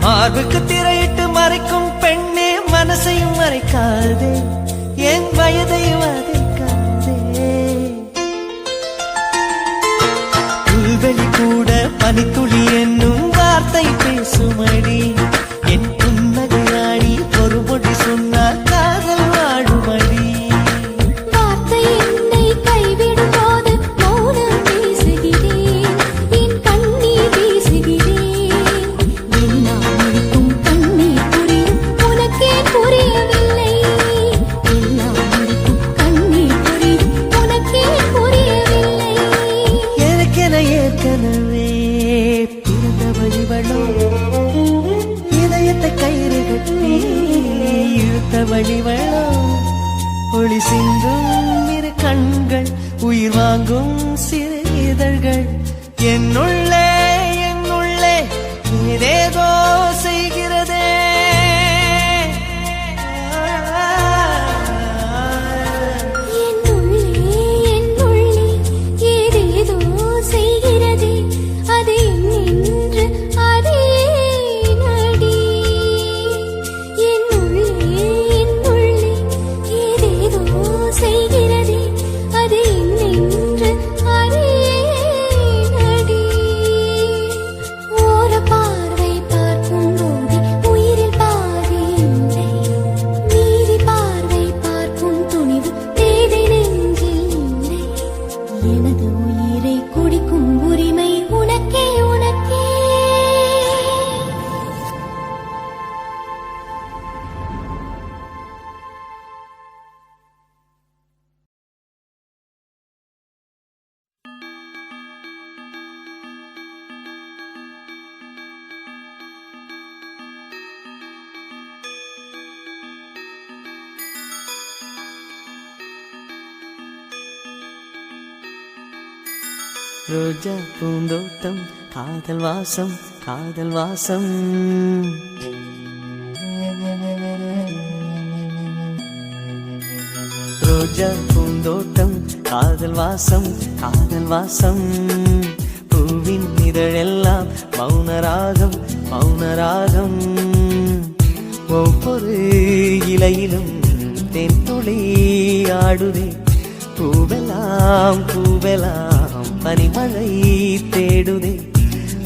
மார்புக்கு திரையிட்டு மறைக்கும் பெண்ணே, மனசையும் மறைக்காதே, என் வயதை வதைக்காதே. புல்வெளி கூட பனித்துளி என்னும் வார்த்தை பேசுமடி. என் புன்னகையாடி ஒரு மொழி சொன்னால் காதல் வாழுமடி. வார்த்தை என்னை கைவிடும் போது மௌனம் பேசுகிறேன். என் கண்ணீர் வீசுகிறேன். எல்லாம் இருக்கும் கண்ணீர் புரியும் உனக்கே புரியவில்லை. எல்லாம் இருக்கும் கண்ணீர் புரியும் உனக்கே புரியவில்லை. எனக்கென ஏற்கனவே பிறந்த வழிவளோ, இதயத்தை கயிறு கட்டி இழுத்த வழிவளோ. ஒளி சிந்தும் இரு கண்கள், உயிர் வாங்கும் சிறு இதழ்கள். என்னுள்ளே ஏதேதோ செய்கிறதே. என்னுள்ளே ஏதேதோ செய்கிறது. அது என்னென்று அறியேனடி. என்னுள்ளே ஏதேதோ செய்கிறது. அது என்னென்று அறியேனடி. ஓர பார்வை பார்க்கும் போதே உயிரில் பாதி இல்லை. மீதி பார்வை பார்க்கும் துணிவு தேவை நெஞ்சில் இல்லை. எனது உயிரை குடிக்கும் உரிமை உனக்கே உனக்கே. ரோஜா பூந்தோட்டம், காதல் வாசம், காதல் வாசம். ரோஜா பூந்தோட்டம், காதல் வாசம், காதல் வாசம். பூவின் இதழெல்லாம் மௌனராகம், மௌனராகம். ஒவ்வொரு இலையிலும் தென்துளி ஆடுதே. பூவெல்லாம் பூவெல்லாம் பனிமழை தேடுதே.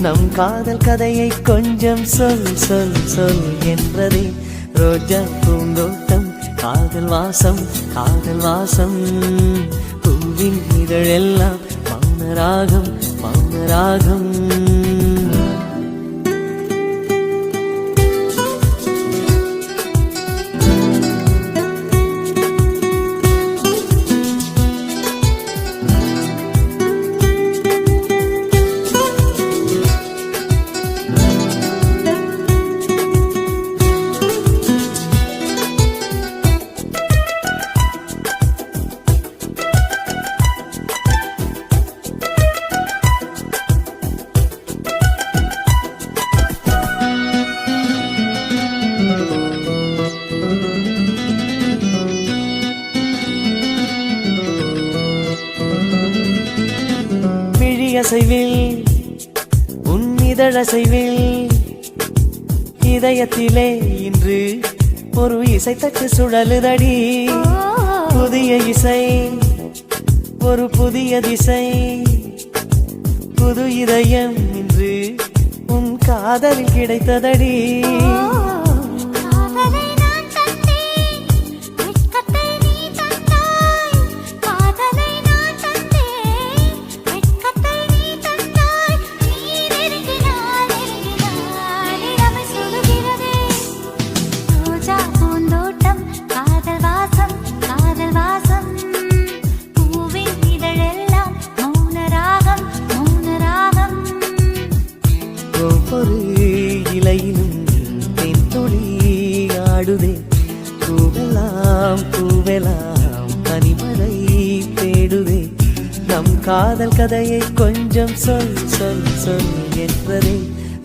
நம் காதல் கதையை கொஞ்சம் சொல் சொல் சொல் என்றதே. ரோஜா பூந்தோட்டம், காதல் வாசம், காதல் வாசம். பூவின் இதழெல்லாம் மௌனராகம், மௌனராகம். விழியசைவில் உன் இதழசைவில் இதயத்திலே இன்று ஒரு இசைத்தட்டு சுழலுதடி. புதிய இசை ஒரு புதிய திசை, புது இதயம் இன்று உன் காதலில் கிடைத்ததடி. காதலை நான் தந்தேன், வெட்கத்தை நீ தந்தாய். காதலை நான் தந்தேன், வெட்கத்தை நீ தந்தாய். நீ நெருங்கினாய் இளமை சுடுகிறதே. ரோஜா பூந்தோட்டம் காதல் வாசம் காதல் வாசம். பூவின் இதழெல்லாம் மௌன ராகம் மௌன ராகம். ஒவ்வொரு இலையிலும் தென் துளி ஆடுதே. பூவெல்லாம் பூவெல்லாம் பனிமழை தேடுதே. நம் காதல் கதையை கொஞ்சம் சொல் சொல் சொல் என்றதே.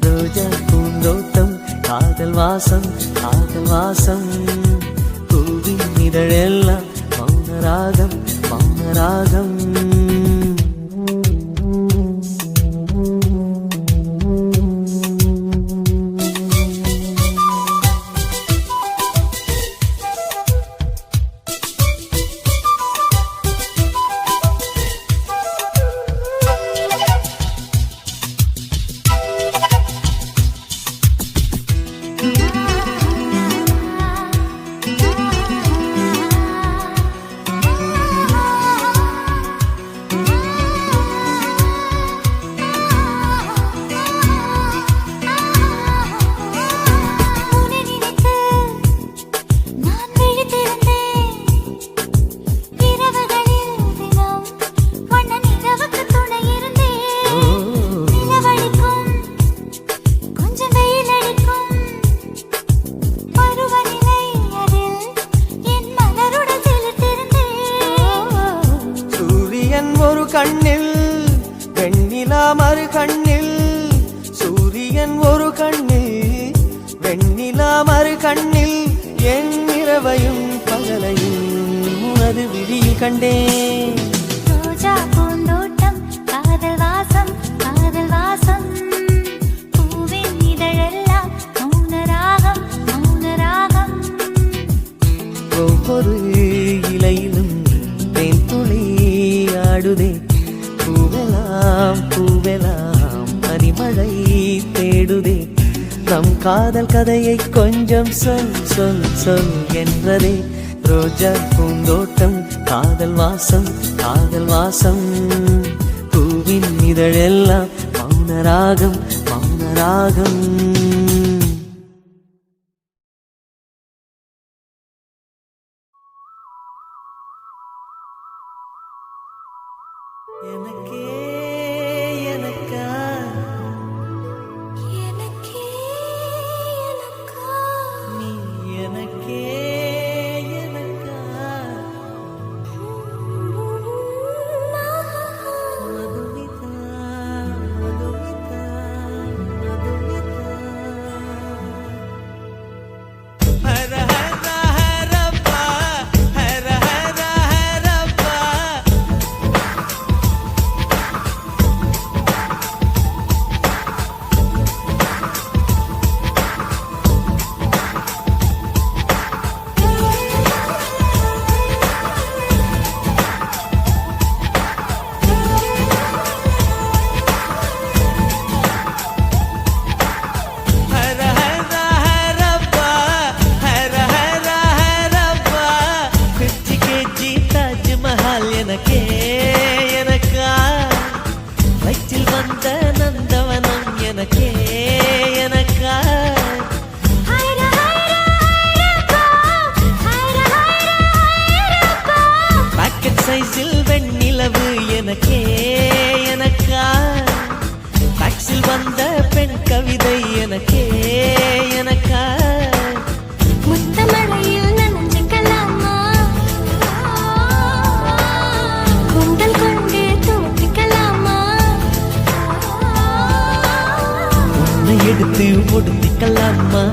ரோஜா பூந்தோட்டம் காதல் வாசம் காதல் வாசம். பூவின் இதழெல்லாம் மௌன ராகம் மௌன ராகம். உன்னை நினைத்து நான் விழித்திருந்தேன். இரவுகளில் தினம் வண்ண நிலவுக்கு துணை இருந்தேன். நிலவடிக்கும் கொஞ்சம் வெயில் அடிக்கும் பருவநிலை அதில் என் மலருடன் சிலிர்த்திருந்தேன். சூரியன் ஒரு கண்ணில் வெண்ணிலா மறு கண்ணில். சூரியன் ஒரு கண்ணில் வெண்ணிலா மறு கண்ணில். என் இரவையும் பகலையும் உனது விழியில் கண்டேன். ரோஜா பூந்தோட்டம் காதல் வாசம் காதல் வாசம். பூவின் இதழெல்லாம் மௌன ராகம் மௌன ராகம். ஒவ்வொரு இலையிலும் தேன் துளி ஆடுதே. பூவெல்லாம் பூவெல்லாம் பனிமழை தேடுதே. நம் காதல் கதையை கொஞ்சம் சொல் சொல் சொல் என்றதே. ரோஜா பூந்தோட்டம் காதல் வாசம் காதல் வாசம். பூவின் இதழெல்லாம் மௌன ராகம் மௌன ராகம். எனக்கே எனக்கா எனக்கே எனக்கா நீ எனக்கே எனக்கா. மதுமிதா மதுமிதா மதுமிதா. ஹர ஹர ஹரப்பா ஹர ஹர ஹரப்பா. ஹர ஹர ஹரப்பா ஹர ஹர ஹரப்பா. 50 kg தாஜ்மஹால் எனக்கே எனக்கா. வயிற்றில் வந்த நந்தவனம் எனக்கே எனக்கா. ஹைர ஹைர ஹைரப்பா ஹைர ஹைர ஹைரப்பா. பாக்கெட் சைஸில் வெண்ணிலவு எனக்கே எனக்கா. டாக்ஸில் வந்த பெண் கவிதை எனக்கே எனக்கா. முத்தமழையில் நனைஞ்சுக்கலாமா? கூந்தல் கொண்டு தூத்திக்கலாமா? உன்னை எடுத்து முடித்துக்கலாமா?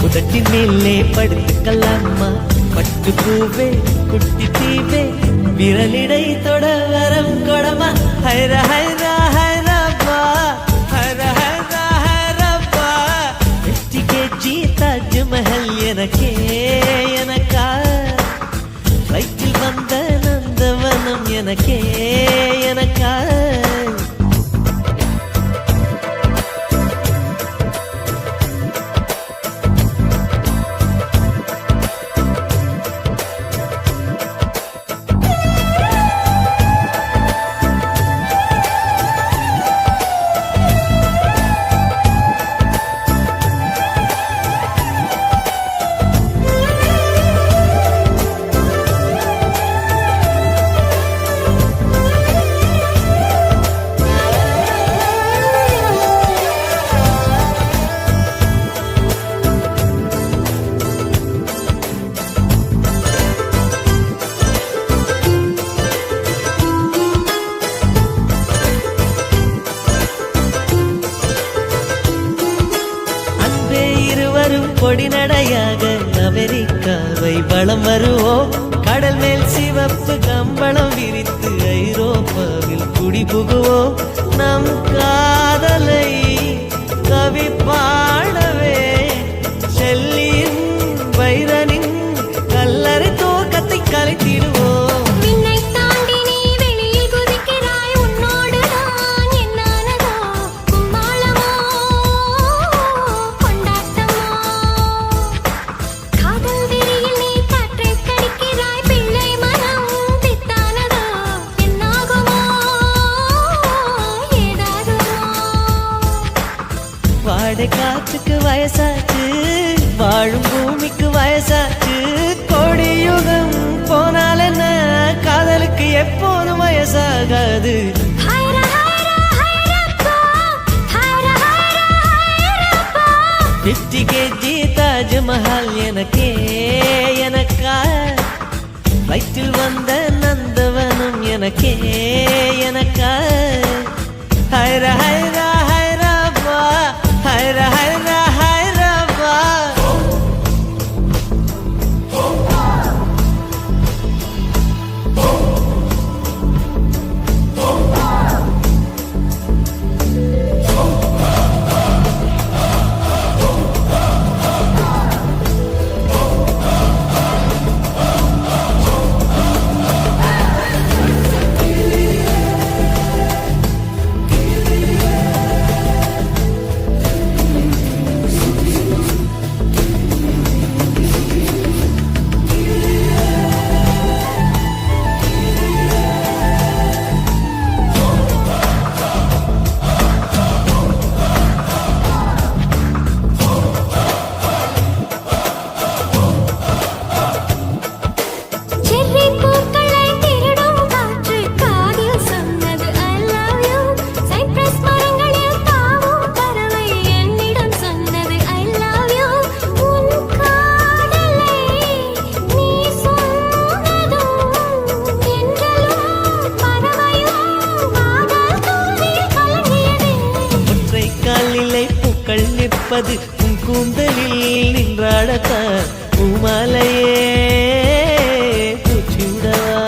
உதட்டின் மேலே படுத்துக்கலாமா? பட்டு பூவே குட்டி தீவே விரலிடை தொட வரம் கொடமா. ஹைர ஹைர ஹைர பொடிநடையாக அமெரிக்காவை வலம் வருவோம். கடல் மேல் சிவப்பு கம்பளம் விரித்து ஐரோப்பாவில் குடிபுகுவோம். நம் காதலை கவி பாடவே ஷெல்லியின் பைரனின் கல்லறை தோக்கத்தை கலைத்திடுவோம். விண்ணை தாண்டி நீ வெளியில் குதிக்கிறாய், உன்னோடு நான் என்னானதோ கும்மாளமோ கொண்டாட்டமோ. காதல் வெறியில் நீ காற்றை கடிக்கிறாய், பிள்ளை மனம் பித்தானதோ என்னாகுமோ ஏதாகுமோ. வாடை காற்றுக்கு வயசாச்சு, வாழும் பூமிக்கு வயசாச்சு. கோடியுகம் போனால் என்ன, காதலுக்கு எப்போதும் வயசாகாது. ஹைரா ஹைரா ஹைரப்பா, ஹைரா ஹைரா ஹைரப்பா. 50 kg தாஜ்மஹால் எனக்கே எனக்கா, வயிற்றில் வந்த நந்தவனம் எனக்கே எனக்கா. ஹைரா ஹைரா ஹைரப்பா, ஹைரா ஹைரா ஹைரப்பா. செர்ரி பூக்களை திருடும் காற்று காதில் சொன்னது I love you. சைப்ரஸ் மரங்களில் தாவும் பறவை என்னிடம் சொன்னது I love you. உன் காதலை நீ சொன்னதும் என்றலும் பறவையும் காதல் தூவில் கலங்கியது. ஒற்றை காலிலே பூக்கள் நிற்பது உன் கூந்தலில் நின்றாடத்தான். பூமாலையே பூச்சிவிடவா,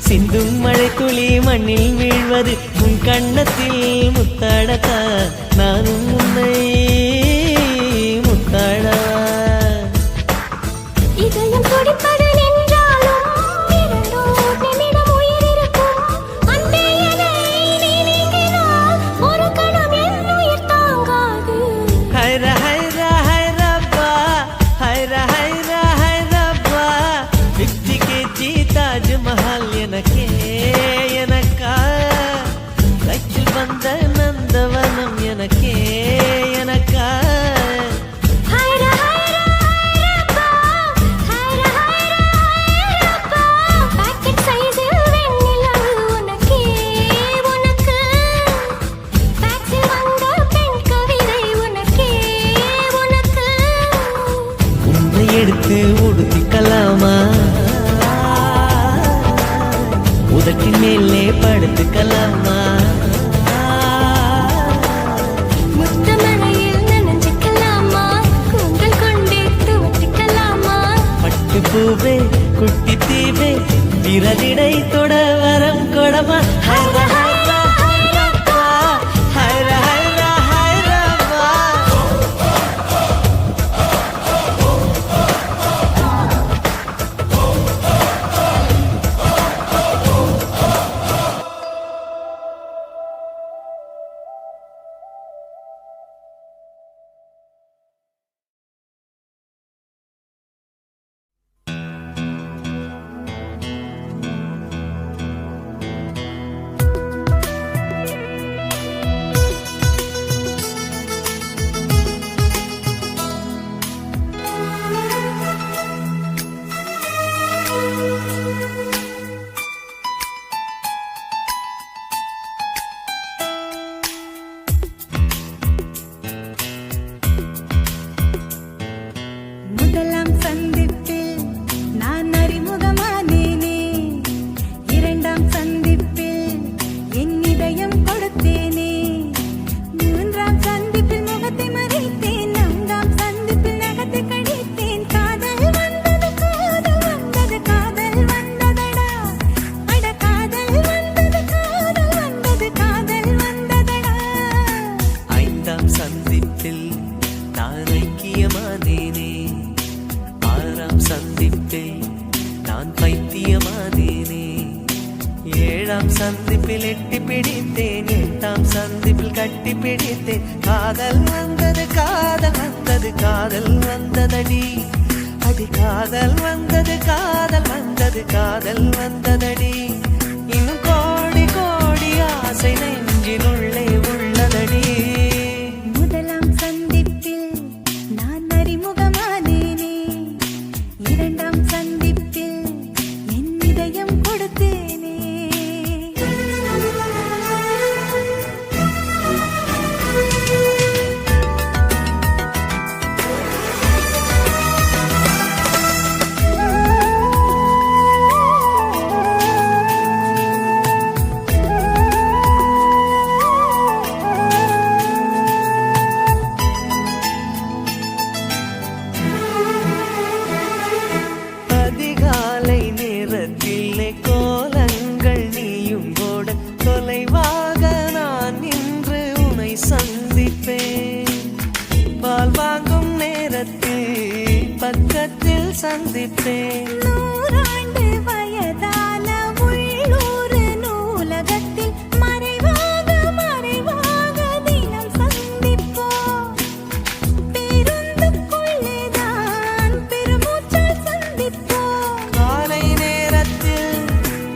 சிந்தும் மழை துளி மண்ணில் வீழ்வது உன் கண்ணத்தில் முத்தாடத்தான். நானும் உன்னை முத்தாடவா. இதயம் துடிப்பது நின்றாலும் இரண்டோர் நிமிடம் உயிர் இருக்கும். அன்பே என்னை நீ நீங்கினால் ஒரு கணம் என் உயிர் தாங்காது. ஹைரா ஹைரா ஹைரப்பா, ஹைரா ஹைரா ஹைரப்பா. 50 kg தாஜ்மஹால் எனக்கே எனக்கா, வயிற்றில் வந்த நந்தவனம் எனக்கே எனக்கா. ஹைரா ஹைரா ஹைரப்பா, ஹைரா ஹைரா ஹைரப்பா. பாக்கெட் சைஸில் வெண்ணிலவு உனக்கே உனக்கு. பேக்ஸில் வந்த பெண் கவிதை உனக்கே உனக்கு. உன்னை எடுத்து உடுத்திக்கலாமா, உதட்டின் மேலே படுத்துக்கலாமா. முத்தமழையில் நனைஞ்சுக்கலாமா, கூந்தல் கொண்டே துவட்டிக்கலாமா. பட்டு பூவே குட்டி தீவே விரலிடை தொட வரம் கொடமா. ஹைரா ஹைரா ஹைரப்பா, ஹைரா ஹைரா ஹைரப்பா. சந்திப்பில் கட்டி பிடித்தேன். காதல் வந்தது காதல் வந்தது காதல் வந்ததடி, அடி காதல் வந்தது காதல் வந்தது காதல் வந்ததடி. இன்னும் கோடி கோடி ஆசை நெஞ்சினுள்ளே உள்ளதடி. முதலாம் சந்திப்பில் நான் அறிமுகமானேனே, இரண்டாம் சந்திப்பில் என் இதயம் கொடுத்தேனே. அதிகாலை நேரத்திலே கோலங்கள் நீயும் போட, தொலைவாக நான் நின்று உனை சந்திப்பேன். பால் வாங்கும் நேரத்தில் பக்கத்தில் சந்திப்பேன். நூறாண்டு வயதான உள்ளூர் நூலகத்தில் மறைவாக மறைவாக தினம் சந்திப்போம். பேருந்துக்குள்ளேதான் பெருமூச்சால் சந்திப்போம். காலை நேரத்தில்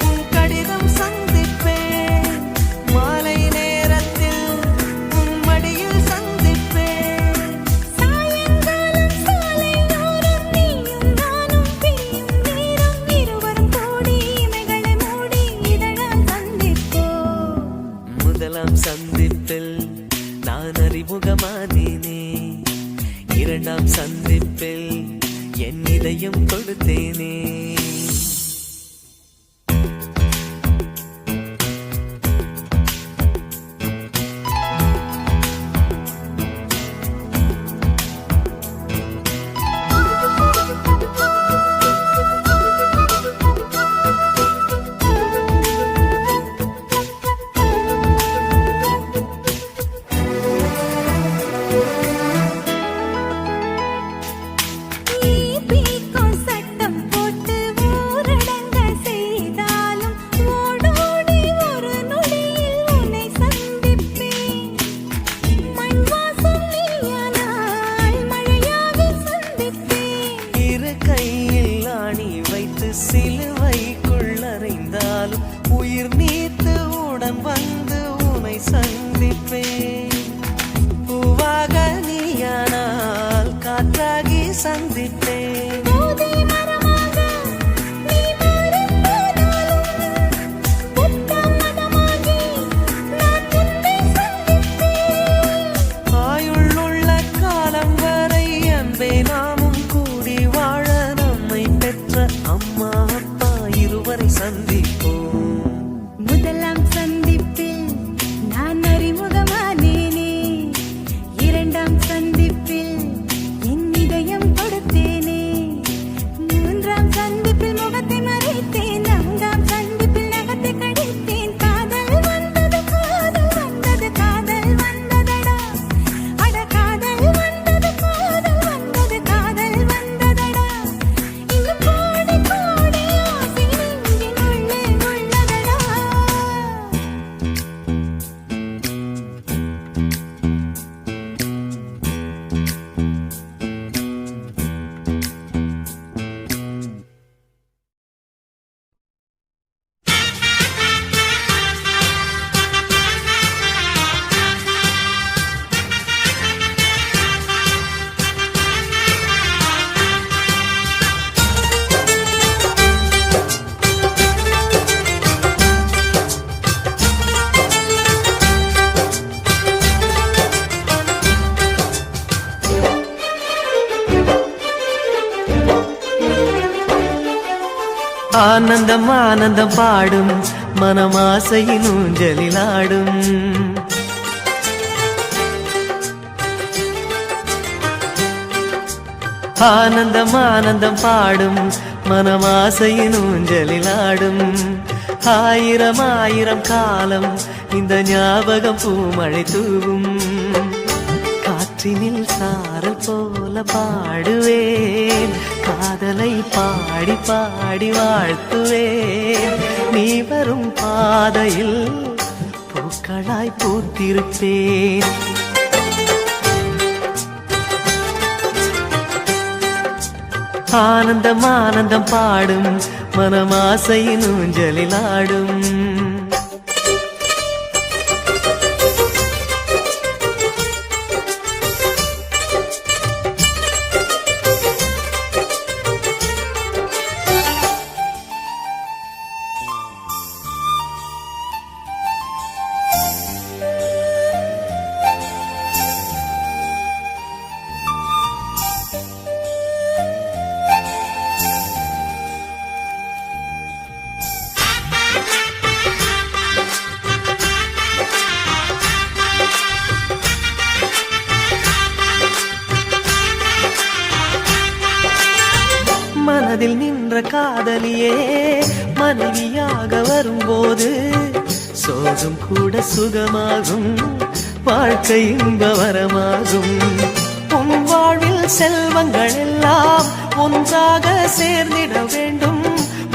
உன் கடிதம் சந்திப்பேன், மாலை நேரத்தில் உன் மடியில் சந்திப்பேன். சாயங்காலம் சாலையோரம் நீயும் நானும் பிரியும் நேரம், இருவரும் கூடி இமைகளை மூடி இதழால் சந்திப்போம். முதலாம் சந்திப்பில் நான் அறிமுகமானேனே, இரண்டாம் சந்திப்பில் என் இதயம் கொடுத்தேனே. ஈபிக்கும் சட்டம் போட்டு ஊரடங்க செய்தாலும் ஓடோடி ஒரு நொடியில் உன்னை சந்திப்பேன். மண் வாசம் நீயானால் மழையாக சந்திப்பேன். இரு கையில் ஆணி வைத்து சிலுவைக்குள் அறைந்தாலும் உயிர் நீத்து உடன் வந்து உனை சந்திப்பேன். பூவாக நீயானால் காற்றாகி சந்திப்பேன். போதை மரமாக நீ மாறிப்போனாலும் புத்த மதமாகி நான் உன்னை சந்திப்பேன். ஆயுள்ளுள்ள காலம் வரை அன்பே நாமும் கூடி வாழ, நம்மை பெற்ற அம்மா அப்பா இருவரை சந்திப்போம். முதலாம் சந்திப்பில் நான் அறிமுகமானேனே, இரண்டாம் சந்திப்பில் என் இதயம் கொடுத்தேனே. மூன்றாம் சந்திப்பில் முகத்தை மறைத்தேன், நான்காம் சந்திப்பில் நகத்தை கடித்தேன். காதல் வந்தது காதல் வந்தது காதல் வந்ததடா, அட காதல் வந்தது காதல் வந்தது காதல் வந்ததடா. இன்னும் கோடி கோடி ஆசை நெஞ்சினுள்ளே உள்ளதடா. ஆனந்தம் ஆனந்தம் பாடும் மனமாசையின் ஊஞ்சலிலாடும். ஆனந்தம் ஆனந்தம் பாடும் மனமாசையின் ஊஞ்சலிலாடும். ஆயிரம் ஆயிரம் காலம் இந்த ஞாபகம் பூமழை தூவும். காற்றினில் சாரல் போல பாடுவேன், காதலை பாடி பாடி வாழ்த்துவேன். நீ வரும் பாதையில் பூ பூக்களாய் பூத்திருப்பேன். ஆனந்தம் ஆனந்தம் பாடும் மனமாசையின் ஊஞ்சலில் ஆடும். மனதில் நின்ற காதலியே மனைவியாக வரும்போது சோகம் கூட சுகமாகும், வாழ்க்கை இன்பவரமாகும். உன் வாழ்வில் செல்வங்கள் எல்லாம் ஒன்றாக சேர்ந்திட வேண்டும்.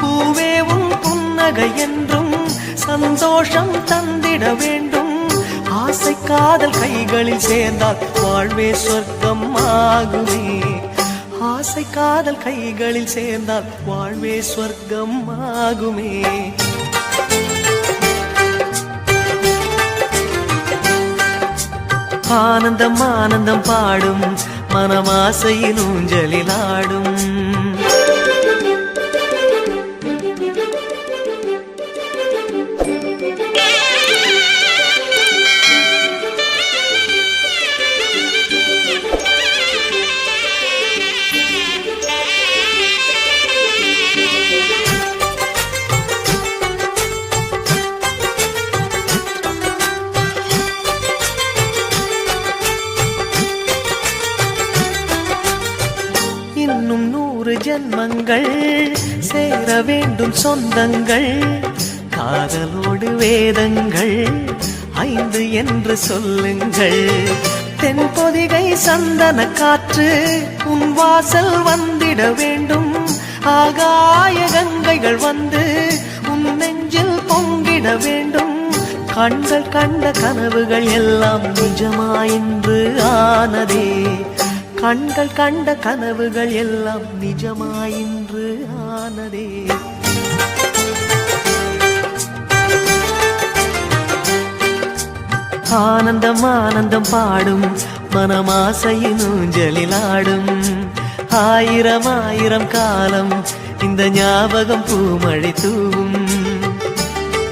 பூவே உன் புன்னகை என்றும் சந்தோஷம் தந்திட வேண்டும். ஆசை காதல் கைகளில் சேர்ந்தால் வாழ்வே சொர்க்கம் ஆகுமே. ஆசை காதல் கைகளில் சேர்ந்தால் வாழ்வே சொர்க்கம் ஆகுமே. ஆனந்தம் ஆனந்தம் பாடும் மனமாசையின் ஊஞ்சலில் ஆடும். இன்னும் 100 ஜென்மங்கள் சேர வேண்டும் சொந்தங்கள். காதலோடு வேதங்கள் 5 என்று சொல்லுங்கள். தென்பொதிகை சந்தன காற்று உன் வாசல் வந்திட வேண்டும். ஆகாய கங்கைகள் வந்து உன் நெஞ்சில் பொங்கிட வேண்டும். கண்கள் கண்ட கனவுகள் எல்லாம் நிஜமாயின்று ஆனதே. கண்கள் கண்ட கனவுகள் எல்லாம் நிஜமாயின்று ஆனதே. ஆனந்தம் ஆனந்தம் பாடும் மனமாசையின் ஊஞ்சலில் ஆடும். ஆயிரம் ஆயிரம் காலம் இந்த ஞாபகம் பூமழை தூவும்.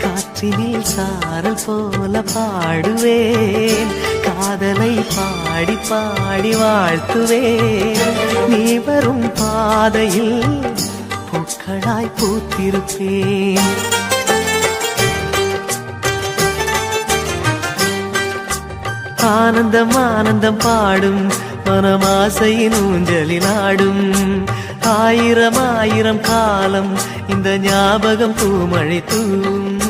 காற்றினில் சாரல் போல பாடுவேன், காதலை பாடி பாடி வாழ்த்துவேன். நீ வரும் பாதையில் பூக்களாய் பூத்திருப்பேன். ஆனந்தம் ஆனந்தம் பாடும் மனமாசையின் ஊஞ்சலில் ஆடும். ஆயிரம் ஆயிரம் காலம் இந்த ஞாபகம் பூமழை தூவும்.